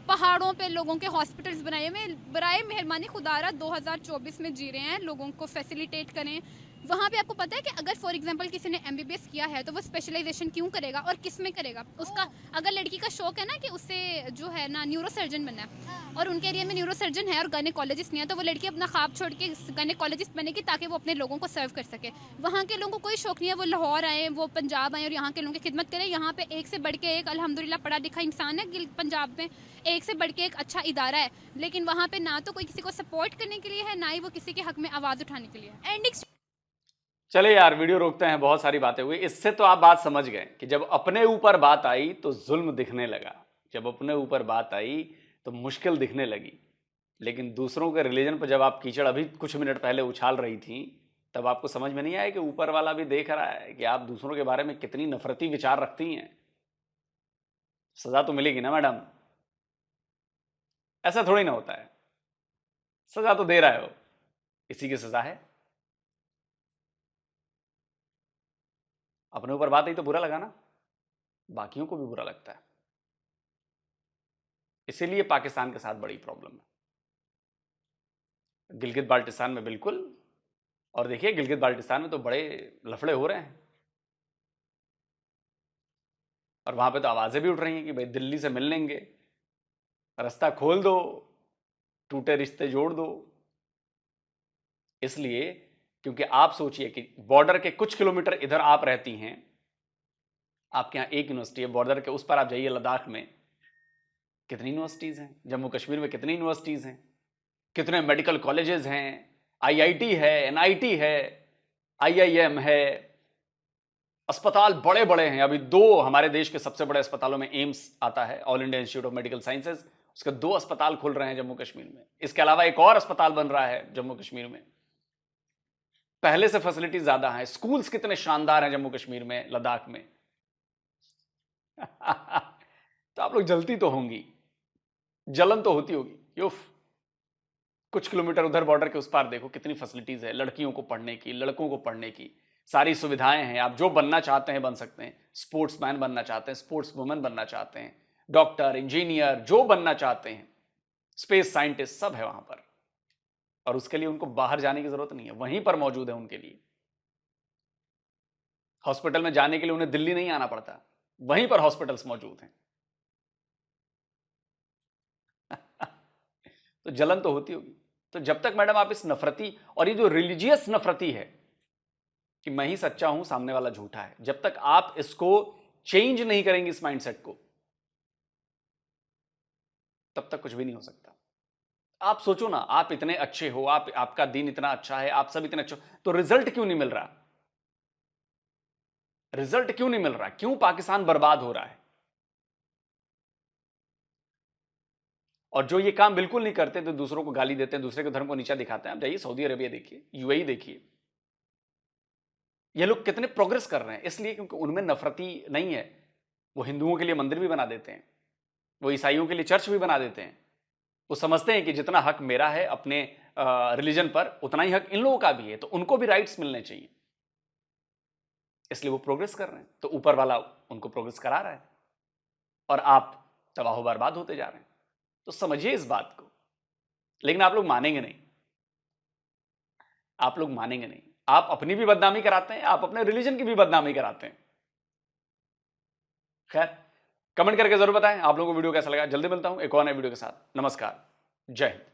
पहाड़ों पे लोगों के हॉस्पिटल्स बनाए हुए। बराए मेहरबानी खुदारा 2024 में जी रहे हैं, लोगों को फैसिलिटेट करें। वहाँ पे आपको पता है कि अगर फॉर एग्जांपल किसी ने MBBS किया है तो वो स्पेशलाइजेशन क्यों करेगा और किस में करेगा? उसका अगर लड़की का शौक है ना कि उससे जो है ना न्यूरोसर्जन बनना है और उनके एरिया में न्यूरोसर्जन है और गायनेकोलॉजिस्ट नहीं है, तो वो लड़की अपना ख्वाब छोड़ के गायनेकोलॉजिस्ट बनेगी ताकि वो अपने लोगों को सर्व कर सके। वहाँ के लोगों को कोई शौक नहीं है, वो लाहौर आए, वो पंजाब आए और यहाँ के लोगों की खिदमत करें। यहाँ पे एक से बढ़ के एक अल्हम्दुलिल्लाह पढ़ा लिखा इंसान है पंजाब में, एक से बढ़ के एक अच्छा इदारा है, लेकिन वहाँ पे ना तो कोई किसी को सपोर्ट करने के लिए है, ना ही वो किसी के हक में आवाज़ उठाने के लिए है। एंडिंग चले यार, वीडियो रोकते हैं, बहुत सारी बातें हुई। इससे तो आप बात समझ गए कि जब अपने ऊपर बात आई तो जुल्म दिखने लगा, जब अपने ऊपर बात आई तो मुश्किल दिखने लगी। लेकिन दूसरों के रिलीजन पर जब आप कीचड़ अभी कुछ मिनट पहले उछाल रही थी, तब आपको समझ में नहीं आया कि ऊपर वाला भी देख रहा है कि आप दूसरों के बारे में कितनी नफरती विचार रखती हैं। सजा तो मिलेगी ना मैडम, ऐसा थोड़ी ना होता है। सजा तो दे रहे हो, इसी की सजा है। अपने ऊपर बात आई तो बुरा लगा ना, बाकियों को भी बुरा लगता है। इसीलिए पाकिस्तान के साथ बड़ी प्रॉब्लम है, गिलगित बाल्टिस्तान में बिल्कुल। और देखिए गिलगित बाल्टिस्तान में तो बड़े लफड़े हो रहे हैं और वहां पे तो आवाजें भी उठ रही हैं कि भाई दिल्ली से मिल लेंगे, रास्ता खोल दो, टूटे रिश्ते जोड़ दो। इसलिए क्योंकि आप सोचिए कि बॉर्डर के कुछ किलोमीटर इधर आप रहती हैं, आपके यहां एक यूनिवर्सिटी है, बॉर्डर के उस पर आप जाइए लद्दाख में कितनी यूनिवर्सिटीज हैं, जम्मू कश्मीर में कितनी यूनिवर्सिटीज हैं, कितने मेडिकल कॉलेजेस हैं, IIT है, NIT है, IIM है, अस्पताल बड़े बड़े हैं। अभी 2 हमारे देश के सबसे बड़े अस्पतालों में एम्स आता है, all India institute of medical sciences, उसके 2 अस्पताल खुल रहे हैं जम्मू कश्मीर में। इसके अलावा एक और अस्पताल बन रहा है जम्मू कश्मीर में। पहले से फैसिलिटी ज्यादा है, स्कूल्स कितने शानदार हैं जम्मू कश्मीर में, लद्दाख में। तो आप लोग जलती तो होंगी, जलन तो होती होगी। युफ, कुछ किलोमीटर उधर बॉर्डर के उस पार देखो कितनी फैसिलिटीज है, लड़कियों को पढ़ने की, लड़कों को पढ़ने की सारी सुविधाएं हैं। आप जो बनना चाहते हैं बन सकते हैं, स्पोर्ट्समैन बनना चाहते हैं, स्पोर्ट्स वुमेन बनना चाहते हैं, डॉक्टर, इंजीनियर, जो बनना चाहते हैं, स्पेस साइंटिस्ट, सब है वहां पर। और उसके लिए उनको बाहर जाने की जरूरत नहीं है, वहीं पर मौजूद है उनके लिए। हॉस्पिटल में जाने के लिए उन्हें दिल्ली नहीं आना पड़ता, वहीं पर हॉस्पिटल्स मौजूद हैं। तो जलन तो होती होगी। तो जब तक मैडम आप इस नफरती, और ये जो रिलीजियस नफरती है कि मैं ही सच्चा हूं, सामने वाला झूठा है, जब तक आप इसको चेंज नहीं करेंगे इस माइंडसेट को, तब तक कुछ भी नहीं हो सकता। आप सोचो ना, आप इतने अच्छे हो, आपका दिन इतना अच्छा है, आप सब इतने अच्छे हो, तो रिजल्ट क्यों नहीं मिल रहा? रिजल्ट क्यों नहीं मिल रहा? क्यों पाकिस्तान बर्बाद हो रहा है? और जो ये काम बिल्कुल नहीं करते, तो दूसरों को गाली देते हैं, दूसरे के धर्म को नीचा दिखाते हैं। आप जाइए सऊदी अरेबिया देखिए, UAE देखिए, ये लोग कितने प्रोग्रेस कर रहे हैं। इसलिए क्योंकि उनमें नफरती नहीं है। वो हिंदुओं के लिए मंदिर भी बना देते हैं, वो ईसाइयों के लिए चर्च भी बना देते हैं। वो समझते हैं कि जितना हक मेरा है अपने रिलीजन पर, उतना ही हक इन लोगों का भी है, तो उनको भी राइट्स मिलने चाहिए। इसलिए वो प्रोग्रेस कर रहे हैं, तो ऊपर वाला उनको प्रोग्रेस करा रहा है और आप तबाह बर्बाद होते जा रहे हैं। तो समझिए इस बात को। लेकिन आप लोग मानेंगे नहीं, आप लोग मानेंगे नहीं। आप अपनी भी बदनामी कराते हैं, आप अपने रिलीजन की भी बदनामी कराते हैं। खैर, कमेंट करके जरूर बताएं आप लोगों को वीडियो कैसा लगा। जल्दी मिलता हूं एक और नए वीडियो के साथ। नमस्कार, जय हिंद।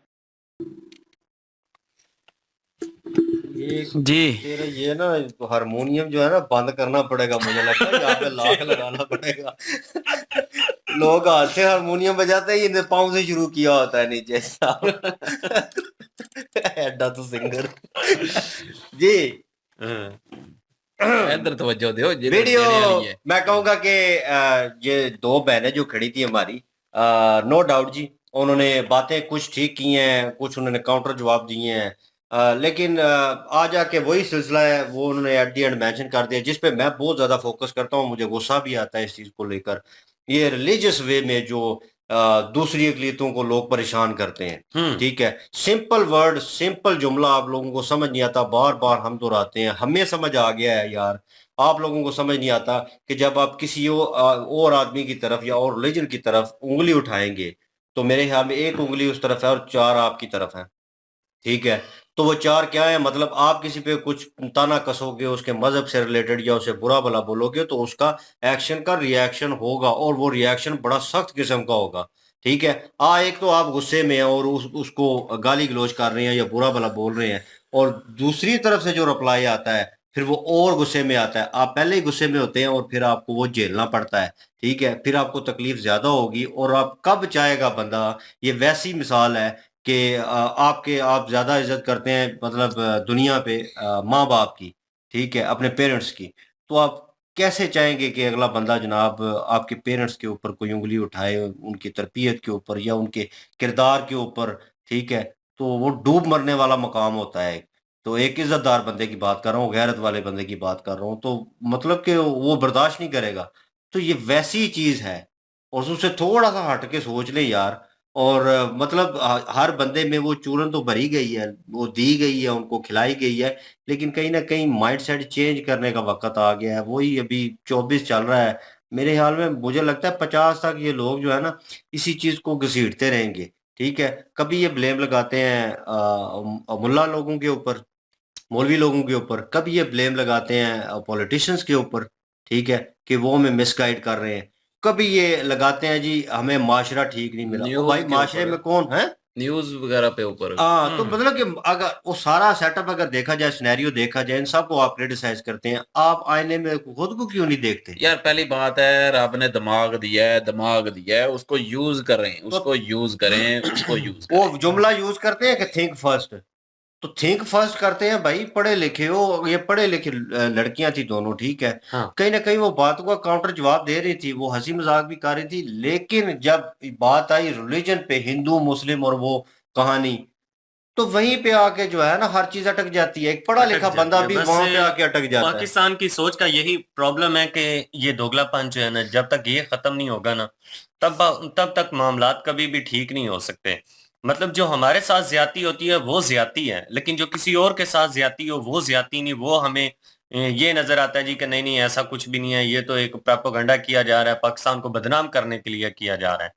जी तेरा ये ना हारमोनियम जो है ना बंद करना पड़ेगा, मुझे लगता है यहाँ पे लाख लगाना पड़ेगा। लोग हाथ से हारमोनियम बजाते हैं, ये पाँव से शुरू किया होता है नीचे। एडा तो सिंगर जी इधर तवज्जो दो, जिधर वीडियो देने वाली है। मैं कहूंगा कि ये दो बहनें जो खड़ी थी हमारी, नो डाउट जी, उन्होंने बातें कुछ ठीक की हैं, कुछ उन्होंने काउंटर जवाब दिए हैं, लेकिन आ जाके वही सिलसिला है वो उन्होंने एट दी एंड मेंशन कर दिया, जिस पे मैं बहुत ज्यादा फोकस करता हूँ, मुझे गुस्सा भी आता है इस चीज को लेकर। ये रिलीजियस वे में जो दूसरी अकलीतों को लोग परेशान करते हैं, ठीक है, सिंपल वर्ड, सिंपल जुमला आप लोगों को समझ नहीं आता, बार बार हम दोहराते हैं, हमें समझ आ गया है यार, आप लोगों को समझ नहीं आता कि जब आप किसी और आदमी की तरफ या और रिलीजन की तरफ उंगली उठाएंगे तो मेरे ख्याल में एक उंगली उस तरफ है और चार आपकी तरफ है, ठीक है। तो वो चार क्या है, मतलब आप किसी पे कुछ ताना कसोगे, उसके मजहब से रिलेटेड या उसे बुरा भला बोलोगे तो उसका एक्शन का रिएक्शन होगा, और वो रिएक्शन बड़ा सख्त किस्म का होगा, ठीक है। एक तो आप गुस्से में हैं और उसको गाली गलौज कर रहे हैं या बुरा भला बोल रहे हैं, और दूसरी तरफ से जो रिप्लाई आता है फिर वो और गुस्से में आता है। आप पहले ही गुस्से में होते हैं और फिर आपको वो झेलना पड़ता है, ठीक है, फिर आपको तकलीफ ज्यादा होगी और आप कब चाहेगा बंदा। ये वैसी मिसाल है कि आप ज्यादा इज्जत करते हैं, मतलब दुनिया पे माँ बाप की, ठीक है, अपने पेरेंट्स की, तो आप कैसे चाहेंगे कि अगला बंदा जनाब आपके पेरेंट्स के ऊपर कोई उंगली उठाए, उनकी तरबियत के ऊपर या उनके किरदार के ऊपर, ठीक है। तो वो डूब मरने वाला मकाम होता है। तो एक इज्जतदार बंदे की बात कर रहा हूँ, गैरत वाले बंदे की बात कर रहा हूँ, तो मतलब कि वो बर्दाश्त नहीं करेगा। तो ये वैसी चीज है, और उससे थोड़ा सा हट के सोच ले यार। और मतलब हर बंदे में वो चूरन तो भरी गई है, वो दी गई है, उनको खिलाई गई है, लेकिन कहीं ना कहीं माइंडसेट चेंज करने का वक्त आ गया है। वही अभी 24 चल रहा है, मेरे ख्याल में मुझे लगता है 50 तक ये लोग जो है ना इसी चीज को घसीटते रहेंगे, ठीक है। कभी ये ब्लेम लगाते हैं मुल्ला लोगों के ऊपर, मौलवी लोगों के ऊपर, कभी ये ब्लेम लगाते हैं पॉलिटिशियंस के ऊपर, ठीक है, कि वो हमें मिसगाइड कर रहे हैं, कभी ये लगाते हैं जी हमें माशरा ठीक नहीं मिला। ओ न्यूज भाई के माशरे ऊपर, में कौन है? न्यूज वगैरह पे ऊपर। हाँ, तो मतलब कि अगर वो सारा सेटअप अगर देखा जाए, सिनेरियो देखा जाए, इन सबको आप क्रिटिसाइज करते हैं, आप आईने में खुद को क्यों नहीं देखते? यार पहली बात है, रब ने दिमाग दिया है, दिमाग दिया है, उसको यूज करें, उसको यूज करें, उसको यूज वो करें। जुमला यूज करते हैं कि थिंक फर्स्ट, तो थिंक फर्स्ट करते हैं भाई, पढ़े लिखे हो, ये पढ़े लिखे लड़कियां थी दोनों, ठीक है। हाँ। कहीं ना कहीं वो बात को काउंटर जवाब दे रही थी, वो हंसी मजाक भी कर रही थी, लेकिन जब बात आई रिलीजन पे, हिंदू मुस्लिम और वो कहानी, तो वहीं पे आके जो है ना हर चीज अटक जाती है। एक पढ़ा अटक लिखा जाती बंदा है। भी बस वहां पे आके अटक जाता है। पाकिस्तान की सोच का यही प्रॉब्लम है कि ये दोगलापन जो है ना, जब तक ये खत्म नहीं होगा ना, तब तक मामलात कभी भी ठीक नहीं हो सकते। मतलब जो हमारे साथ ज्यादती होती है वो ज्यादती है, लेकिन जो किसी और के साथ ज्यादती हो वो ज्यादती नहीं। वो हमें ये नजर आता है जी कि नहीं नहीं ऐसा कुछ भी नहीं है, ये तो एक प्रोपेगेंडा किया जा रहा है, पाकिस्तान को बदनाम करने के लिए किया जा रहा है।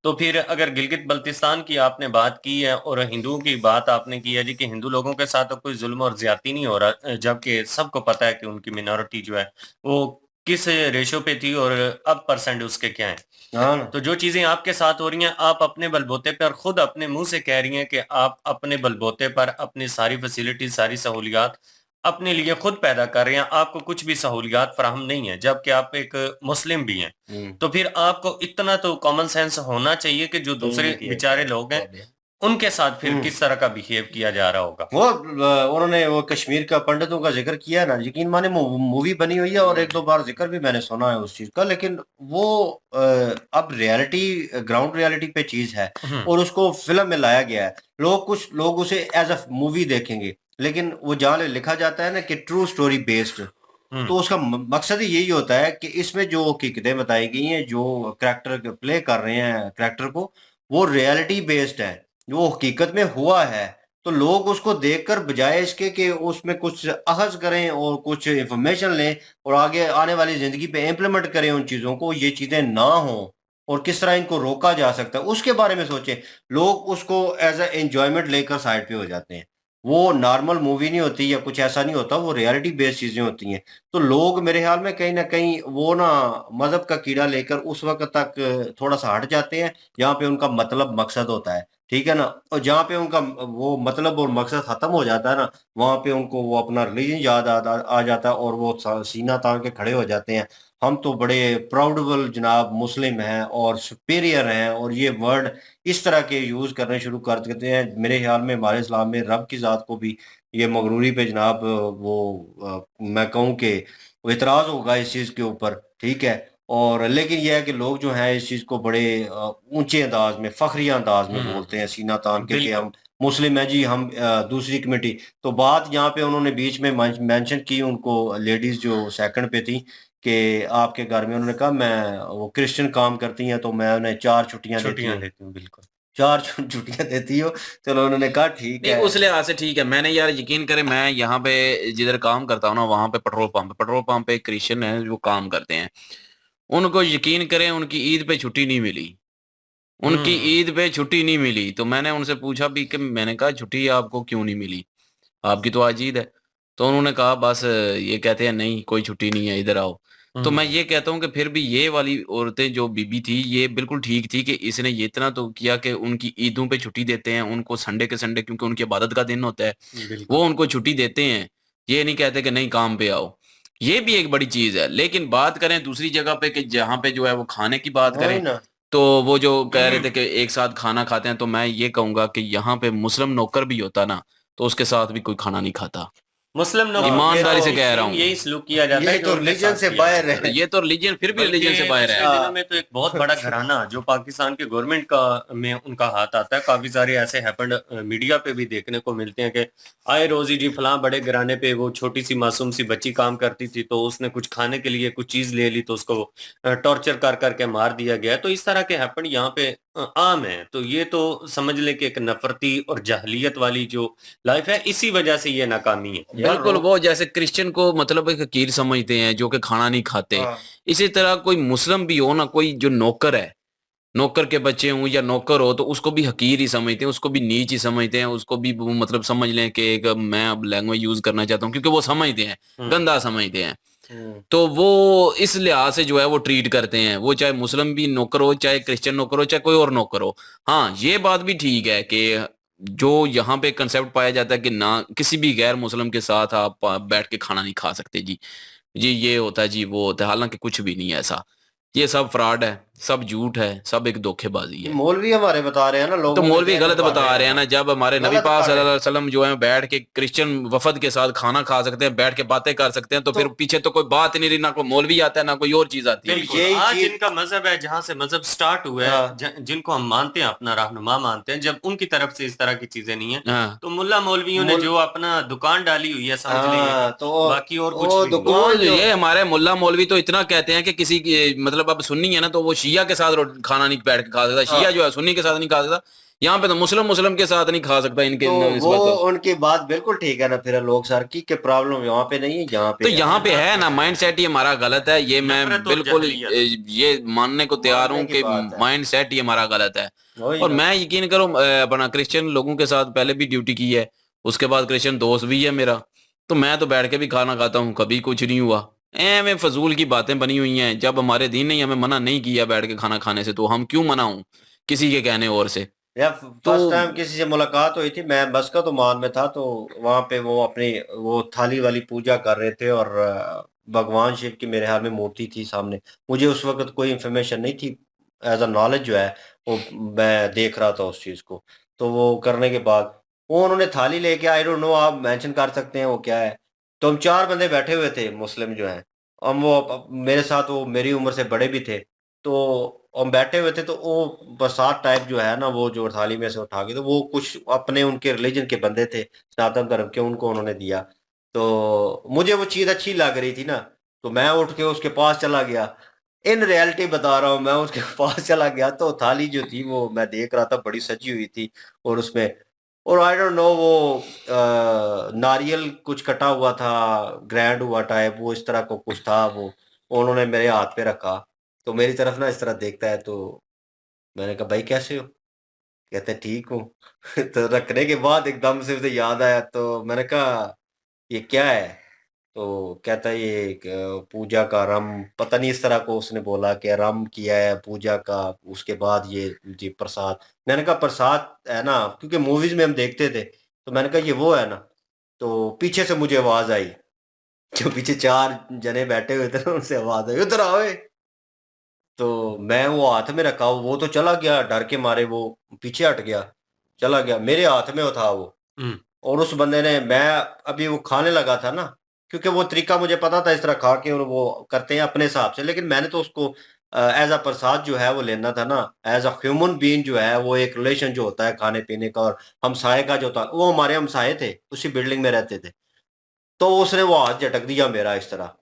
तो फिर अगर गिलगित बल्तिस्तान की आपने बात की है और हिंदुओं की बात आपने की है जी कि हिंदू लोगों के साथ तो कोई जुल्म और ज्यादती नहीं हो रहा, जबकि सबको पता है कि उनकी मिनॉरिटी जो है वो किस रेशो पे थी और अब परसेंट उसके क्या है। हाँ ना। तो जो चीजें आपके साथ हो रही हैं, आप अपने बलबोते पर खुद अपने मुंह से कह रही हैं कि आप अपने बलबोते पर अपनी सारी फैसिलिटी, सारी सहूलियात अपने लिए खुद पैदा कर रहे हैं, आपको कुछ भी सहूलियात फराहम नहीं है, जबकि आप एक मुस्लिम भी हैं। तो फिर आपको इतना तो कॉमन सेंस होना चाहिए कि जो दूसरे बेचारे लोग हैं उनके साथ फिर किस तरह का बिहेव किया जा रहा होगा। वो उन्होंने वो कश्मीर का पंडितों का जिक्र किया है ना, यकीन माने मूवी बनी हुई है और एक दो बार जिक्र भी मैंने सुना है उस चीज का, लेकिन वो अब रियलिटी, ग्राउंड रियलिटी पे चीज है और उसको फिल्म में लाया गया है। कुछ लोग उसे एज अ मूवी देखेंगे, लेकिन वो जहाँ लिखा जाता है ना कि ट्रू स्टोरी बेस्ड, तो उसका मकसद ही यही होता है कि इसमें जो हकीकतें बताई गई हैं, जो करैक्टर प्ले कर रहे हैं करैक्टर को, वो रियलिटी बेस्ड है, जो हकीकत में हुआ है। तो लोग उसको देखकर बजाय इसके कि उसमें कुछ अखज करें और कुछ इंफॉर्मेशन लें और आगे आने वाली जिंदगी पे इम्प्लीमेंट करें उन चीजों को, ये चीजें ना हो और किस तरह इनको रोका जा सकता है उसके बारे में सोचें। लोग उसको एज ए एंजॉयमेंट लेकर साइड पे हो जाते हैं। वो नॉर्मल मूवी नहीं होती या कुछ ऐसा नहीं होता, वो रियलिटी बेस्ड चीजें होती हैं। तो लोग मेरे ख्याल में कहीं ना कहीं वो ना मजहब का कीड़ा लेकर उस वक्त तक थोड़ा सा हट जाते हैं जहाँ पे उनका मतलब मकसद होता है, ठीक है ना। और जहाँ पे उनका वो मतलब और मकसद खत्म हो जाता है ना, वहां पे उनको वो अपना रिलीजन याद आ जाता है और वो सीना तान के खड़े हो जाते हैं। हम तो बड़े प्राउडेबल जनाब मुस्लिम हैं और सुपीरियर हैं, और ये वर्ड इस तरह के यूज करने शुरू कर देते हैं। मेरे ख्याल में हमारे इस्लाम में रब की ज़ात को भी ये मगरूरी पे जनाब मैं कहूँ कि वो इतराज़ होगा इस चीज़ के ऊपर, ठीक है। और लेकिन ये है कि लोग जो हैं इस चीज़ को बड़े ऊंचे अंदाज में, फखरिया अंदाज में बोलते हैं, सीना तान के कि बिल्कुल हम मुस्लिम हैं जी, हम दूसरी कमेटी। तो बात यहाँ पे उन्होंने बीच में मेंशन की, उनको लेडीज जो सेकंड पे थी, कि आपके घर में, उन्होंने कहा मैं वो क्रिश्चियन काम करती हैं तो मैं उन्हें 4 छुट्टियां देती छुट्टियां हूँ, देती हूँ बिल्कुल 4 छुट्टियां देती हो। चलो उन्होंने कहा ठीक नहीं है। उस लिहाज से ठीक है। मैंने यार यकीन करे, मैं यहाँ पे जिधर काम करता हूँ ना, वहाँ पे पेट्रोल पंप पे क्रिश्चियन है जो काम करते हैं। उनको यकीन करें, उनकी ईद पे छुट्टी नहीं मिली। उनकी ईद पे छुट्टी नहीं मिली। तो मैंने उनसे पूछा भी कि मैंने कहा छुट्टी आपको क्यों नहीं मिली? आपकी तो आज ईद है। तो उन्होंने कहा बस ये कहते हैं नहीं कोई छुट्टी नहीं है, इधर आओ। तो मैं ये कहता हूँ कि फिर भी ये वाली औरतें जो बीबी थी ये बिल्कुल ठीक थी कि इसने ये इतना तो किया कि उनकी ईदों पे छुट्टी देते हैं, उनको संडे के संडे क्योंकि उनकी इबादत का दिन होता है, बिल्कुल वो उनको छुट्टी देते हैं। ये नहीं कहते कि नहीं काम पे आओ। ये भी एक बड़ी चीज़ है। लेकिन बात करें दूसरी जगह पे कि जहाँ पे जो है वो खाने की बात वही करें, ना। तो वो जो कह रहे थे कि एक साथ खाना खाते हैं, तो मैं ये कहूँगा कि यहाँ पे मुस्लिम नौकर भी होता ना, तो उसके साथ भी कोई खाना नहीं खाता। मुस्लिम लोगों हाँ, के ये ईमानदारी साथ से भी कह रहा सेम हूँ। यही सलूक किया जाता है ये जो तो उनके रिलीजन साथ से किया बाहर जाता है। है। ये तो रिलीजन, फिर भी बल्कि रिलीजन से बाहर पिछले है। दिनों में तो एक बहुत बड़ा घराना जो पाकिस्तान के गवर्नमेंट का में उनका हाथ आता है, काफी सारे ऐसे हैपेंड मीडिया पे भी देखने को मिलते हैं कि आए रोजी जी फलां बड़े घराने पे वो छोटी सी मासूम सी बच्ची काम करती थी, तो उसने कुछ खाने के लिए कुछ चीज ले ली तो उसको टॉर्चर कर करके मार दिया गया। तो इस तरह के हैपेंड यहाँ पे आम है। तो ये तो समझ लें कि एक नफरती और जाहलियत वाली जो लाइफ है, इसी वजह से ये नाकामी है। यार बिल्कुल, वो जैसे क्रिश्चियन को मतलब एक हकीर समझते हैं जो कि खाना नहीं खाते, हाँ, इसी तरह कोई मुस्लिम भी हो ना, कोई जो नौकर है, नौकर के बच्चे हों या नौकर हो, तो उसको भी हकीर ही समझते हैं, उसको भी नीच ही समझते हैं, उसको भी वो मतलब समझ लें कि एक मैं अब लैंग्वेज यूज़ करना चाहता हूँ क्योंकि वो समझते हैं, हम्म गंदा समझते हैं। हम्म, तो वो इस लिहाज से जो है वो ट्रीट करते हैं, वो चाहे मुस्लिम भी नौकर हो, चाहे क्रिश्चियन नौकर हो, चाहे कोई और नौकर हो। हाँ, ये बात भी ठीक है कि जो यहाँ पे कंसेप्ट पाया जाता है कि ना किसी भी गैर मुस्लिम के साथ आप बैठ के खाना नहीं खा सकते जी। जी ये होता है, जी वो होता है, हालाँकि कुछ भी नहीं है ऐसा। ये सब फ्रॉड है, सब झूठ है, सब एक धोखेबाज़ी ये है। मौलवी हमारे बता रहे हैं ना, तो लोगों के मौलवी जहन में गलत भर बता रहे रहे हैं हैं, ना, जब हमारे नबी गलत पाक पढ़ रहे सल्लल्लाहु हैं। अलैहि वसल्लम जो है बैठ के क्रिश्चियन वफद के साथ खाना खा सकते हैं, बैठ के बातें कर सकते हैं, तो फिर तो पीछे तो कोई बात ही नहीं रही, ना कोई मौलवी आता है, ना कोई और चीज़ आती है फिर पीछे। बिल्कुल। यही आज चीज। इनका मजहब है, जहां से मजहब स्टार्ट हुआ है, हाँ, जिनको हम मानते हैं, अपना रहनुमा मानते हैं, जब उनकी तरफ से इस तरह की चीजें नहीं है, हाँ। तो मुल्ला मौलवियों ने मुल जो अपना दुकान डाली हुई है, समझ लीजिए हाँ, तो बाकी और कुछ वो भी नहीं है। वो दुकान जो ये हमारे मुल्ला मौलवी तो इतना कहते हैं कि किसी की मतलब अब सुन्नी है ना, तो वो शिया के साथ खाना नहीं बैठ के खा सकता, शिया हाँ, जो है सुन्नी के साथ नहीं खा सकता। यहाँ पे तो मुस्लिम मुस्लिम के साथ नहीं खा सकता इनके तो वो निस्बत तो। उनकी बात बिल्कुल ठीक है ना। फिर लोग सर की के प्रॉब्लम यहाँ पे नहीं है, यहाँ तो पे है। यहाँ पे यहाँ है पे ना, है माइंड सेट ही हमारा गलत है। ये मैं नफरत और बिल्कुल जहलियत। ये मानने को तैयार मानने हूँ की कि बात है, माइंड सेट ही हमारा गलत है। वही और ना। मैं यकीन करो अपना क्रिश्चियन लोगों के साथ पहले भी ड्यूटी की है, उसके बाद क्रिश्चियन दोस्त भी है मेरा, तो मैं तो बैठ के भी खाना खाता हूँ, कभी कुछ नहीं हुआ। एवं फजूल की बातें बनी हुई हैं। जब हमारे दीन ने हमें मना नहीं किया बैठ के खाना खाने से, तो हम क्यों मना हूँ किसी के कहने और से। यार तो फर्स्ट टाइम किसी से मुलाकात हुई थी, मैं बस का तो मान में था, तो वहां पे वो अपनी वो थाली वाली पूजा कर रहे थे, और भगवान शिव की मेरे हाल में मूर्ति थी सामने। मुझे उस वक्त कोई इन्फॉर्मेशन नहीं थी, एज अ नॉलेज जो है वो मैं देख रहा था उस चीज को। तो वो करने के बाद वो उन्होंने थाली लेके, आई डोंट नो, आप मेंशन कर सकते हैं वो क्या है। तो हम 4 बंदे बैठे हुए थे मुस्लिम जो हैं, हम वो मेरे साथ वो मेरी उम्र से बड़े भी थे। तो हम बैठे हुए थे, तो वो प्रसाद टाइप जो है ना, वो जो थाली में से उठा के, तो वो कुछ अपने उनके रिलीजन के बंदे थे, सनातन धर्म के, उनको उन्होंने दिया। तो मुझे वो चीज अच्छी लग रही थी ना, तो मैं उठ के उसके पास चला गया। इन रियलिटी बता रहा हूँ, मैं उसके पास चला गया, तो थाली जो थी वो मैं देख रहा था, बड़ी सजी हुई थी, और उसमें, और आई डोंट नो, वो नारियल कुछ कटा हुआ था, ग्रैंड हुआ टाइप, वो इस तरह को कुछ था, वो उन्होंने मेरे हाथ पे रखा। तो मेरी तरफ ना इस तरह देखता है, तो मैंने कहा भाई कैसे हो? कहते हैं ठीक हूँ। तो रखने के बाद एकदम से उसे याद आया, तो मैंने कहा ये क्या है? तो कहता है ये एक, पूजा का रम, पता नहीं इस तरह को उसने बोला कि रम किया है पूजा का, उसके बाद ये जी प्रसाद। मैंने कहा प्रसाद है ना, क्योंकि मूवीज में हम देखते थे, तो मैंने कहा ये वो है ना। तो पीछे से मुझे आवाज आई, जो पीछे 4 जने बैठे हुए थे ना, उनसे आवाज आई, उधर आओ। तो मैं वो हाथ में रखा, वो तो चला गया डर के मारे, वो पीछे हट गया, चला गया, मेरे हाथ में वो था वो। और उस बंदे ने, मैं अभी वो खाने लगा था ना, क्योंकि वो तरीका मुझे पता था इस तरह खा के, और वो करते हैं अपने हिसाब से, लेकिन मैंने तो उसको एज अ प्रसाद जो है वो लेना था ना, एज अ ह्यूमन बीइंग जो है, वो एक रिलेशन जो होता है खाने पीने का, और हमसाये का जो था, वो हमारे हमसाये थे, उसी बिल्डिंग में रहते थे। तो उसने वो हाथ झटक दिया मेरा इस तरह,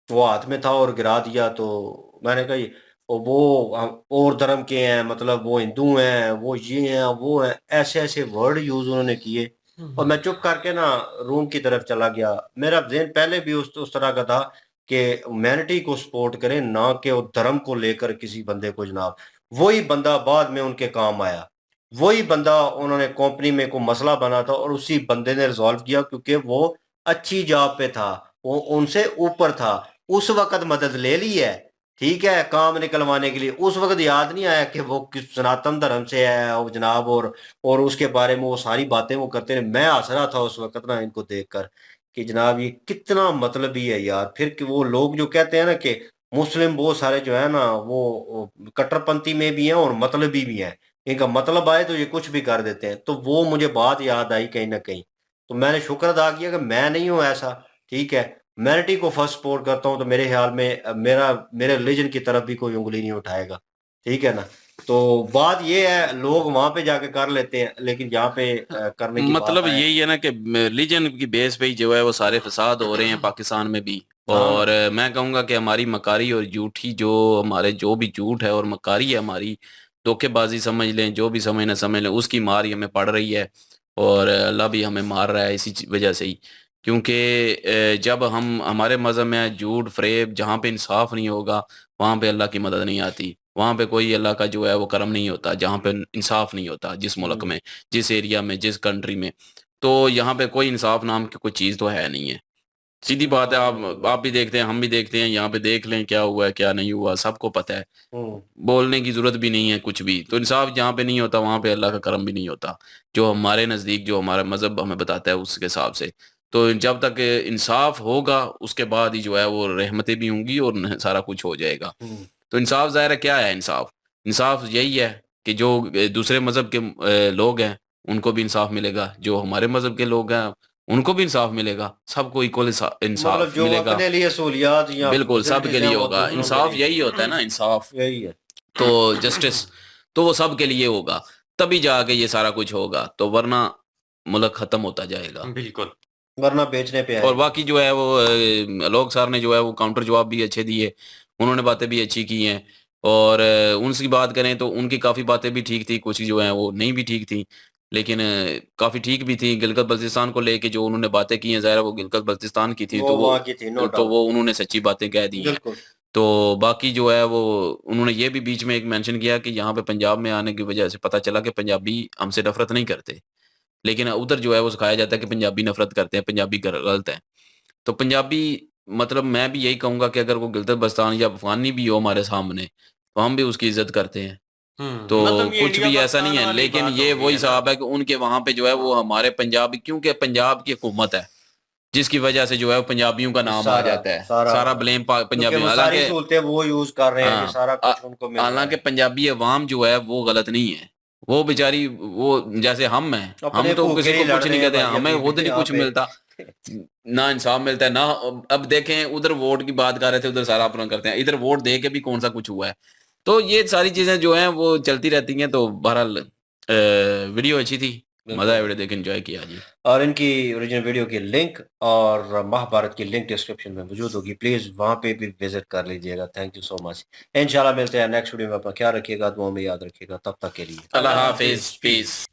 वो हाथ में था और गिरा दिया। तो मैंने कहा वो और धर्म के हैं, मतलब वो हिंदू हैं, वो ये हैं, वो हैं, ऐसे ऐसे वर्ड यूज उन्होंने किए। और मैं चुप करके ना रूम की तरफ चला गया। मेरा ज़हन पहले भी उस तरह का था कि ह्यूमैनिटी को सपोर्ट करें, ना कि वो धर्म को लेकर किसी बंदे को जनाब। वही बंदा बाद में उनके काम आया, वही बंदा उन्होंने कंपनी में कोई मसला बना था और उसी बंदे ने रिजॉल्व किया, क्योंकि वो अच्छी जॉब पे था, वो उनसे ऊपर था। उस वक़्त मदद ले ली है, ठीक है, काम निकलवाने के लिए। उस वक़्त याद नहीं आया कि वो किस सनातन धर्म से है और जनाब, और उसके बारे में वो सारी बातें वो करते रहे। मैं हँस रहा था उस वक़्त ना इनको देखकर कि जनाब ये कितना मतलबी है यार। फिर कि वो लोग जो कहते हैं ना कि मुस्लिम बहुत सारे जो है ना वो कट्टरपंथी में भी हैं और मतलबी भी हैं। इनका मतलब आए तो ये कुछ भी कर देते हैं। तो वो मुझे बात याद आई कहीं न कहीं। तो मैंने शुक्र अदा किया कि मैं नहीं हूँ ऐसा, ठीक है। ह्यूमैनिटी को फर्स्ट सपोर्ट करता हूँ, तो मेरे ख्याल में मेरे रिलीजन की तरफ भी कोई उँगली नहीं उठाएगा, ठीक है ना? तो बात ये है, लोग वहाँ पे जाके कर लेते हैं, लेकिन यहाँ पे करने की बात मतलब आए। यही है ना कि रिलीजन की बेस पे ही जो है वो सारे फसाद हो रहे हैं पाकिस्तान में भी। हाँ, और मैं कहूँगा कि हमारी मकारी और झूठी जो हमारे जो भी झूठ है और मकारी है हमारी, धोखेबाजी समझ लें, जो भी समझ लें, उसकी मार ही हमें पड़ रही है। और अल्लाह भी हमें मार रहा है इसी वजह से ही। क्योंकि जब हम हमारे मज़हब में है झूठ फ़रेब, जहाँ पे इंसाफ नहीं होगा वहाँ पे अल्लाह की मदद नहीं आती। वहाँ पे कोई अल्लाह का जो है वो करम नहीं होता, जहाँ पे इंसाफ नहीं होता, जिस मुल्क हुँ, में, जिस एरिया में, जिस कंट्री में। तो यहाँ पे कोई इंसाफ नाम की कोई चीज़ तो है नहीं है। सीधी बात है, आप भी देखते हैं, हम भी देखते हैं, यहाँ पे देख लें क्या हुआ है, क्या नहीं हुआ, सबको पता है। हुँ, बोलने की ज़रूरत भी नहीं है कुछ भी। तो इंसाफ जहाँ पे नहीं होता, वहाँ पे अल्लाह का करम भी नहीं होता। जो हमारे नज़दीक जो हमारा मज़हब हमें बताता है उसके हिसाब से। तो जब तक इंसाफ होगा, उसके बाद ही जो है वो रहमतें भी होंगी और न सारा कुछ हो जाएगा। हुँ। तो इंसाफ ज़ाहिर है क्या है इंसाफ? इंसाफ यही है कि जो दूसरे मज़हब के लोग हैं, उनको भी इंसाफ मिलेगा, जो हमारे मज़हब के लोग हैं, उनको भी इंसाफ मिलेगा, सबको इक्वल मतलब इंसाफ जो मिलेगा। अपने लिए सहूलियत या बिल्कुल, सबके फैसिलिटीज़ हैं, लिए वो होगा। दूसरों के इंसाफ लिए यही होता है ना, इंसाफ, यही है। तो जस्टिस, तो वो सबके लिए होगा, तभी जाके ये सारा कुछ होगा, तो वरना मुल्क खत्म होता जाएगा। बिल्कुल। वरना बेचने पे और आएगा। बाकी जो है वो आलोक सर ने जो है वो काउंटर जवाब भी अच्छे दिए, उन्होंने बातें भी अच्छी की हैं। और उनकी बात करें तो उनकी काफ़ी बातें भी ठीक थी, कुछ जो हैं वो नहीं भी ठीक थी, लेकिन काफ़ी ठीक भी थी। गिलगित बल्तिस्तान को लेके जो उन्होंने बातें की हैं, ज़ाहिर है वो गिलगित बल्तिस्तान की थी, वो वहाँ की थी, नो तो डाउट। वो उन्होंने सच्ची बातें कह दी हैं। बिल्कुल। तो बाकी जो है वो उन्होंने ये भी बीच में एक मेंशन किया कि यहाँ पे पंजाब में आने की वजह से पता चला कि पंजाबी हमसे नफ़रत नहीं करते। लेकिन उधर जो है वो सिखाया जाता है कि पंजाबी नफ़रत करते हैं, पंजाबी गलत है। तो पंजाबी, मतलब मैं भी यही कहूँगा कि अगर वो गिलगित-बल्तिस्तान या अफ़गानी भी हो हमारे सामने, तो हम भी उसकी इज़्ज़त करते हैं। तो मतलब ये कुछ इंडिया भी ऐसा नहीं पाकिस्तान है, वाली लेकिन बात ये हो गई वही है ना। हिसाब है कि उनके वहाँ पे जो है वो हमारे पंजाबी, क्योंकि पंजाब की हुकूमत है, जिसकी वजह से जो है वो पंजाबियों का ये नाम आ सारा जाता है। सारा सारा ब्लेम क्योंकि पंजाबियों, वो सारी हालाँकि सहूलतें वो यूज़ कर रहे हैं कि हाँ, सारा कुछ उनको मिल रहा हालाँकि है। पंजाबी अवाम जो है वो गलत नहीं है। वो बेचारी, वो जैसे हम हैं, हम अपने तो भूखे किसी ही को लड़ कुछ रहे नहीं हैं कहते, भाई हमें अभी खुद भी नहीं यहाँ कुछ पे। मिलता, ना इंसाफ मिलता है, ना। अब देखें उधर वोट की बात कर रहे थे, उधर सारा अपना करते हैं, इधर वोट दे के भी कौन-सा कुछ हुआ है। तो ये सारी चीज़ें जो हैं वो चलती रहती हैं। तो बहरहाल वीडियो अच्छी थी, मज़ा बिल्कुल आया भाई। वीडियो देख के, एन्जॉय किया जी। और इनकी ओरिजिनल वीडियो की लिंक और महाभारत की लिंक डिस्क्रिप्शन में मौजूद होगी। प्लीज़ वहाँ पे भी विज़िट कर लीजिएगा। Thank you so much. इंशाल्लाह मिलते हैं नेक्स्ट वीडियो में। अपना ख्याल रखिएगा, दुआ में याद रखिएगा। तब तक के लिए अल्लाह अल्लाह हाफ़िज़, हाफ़िज़, पीस। पीस।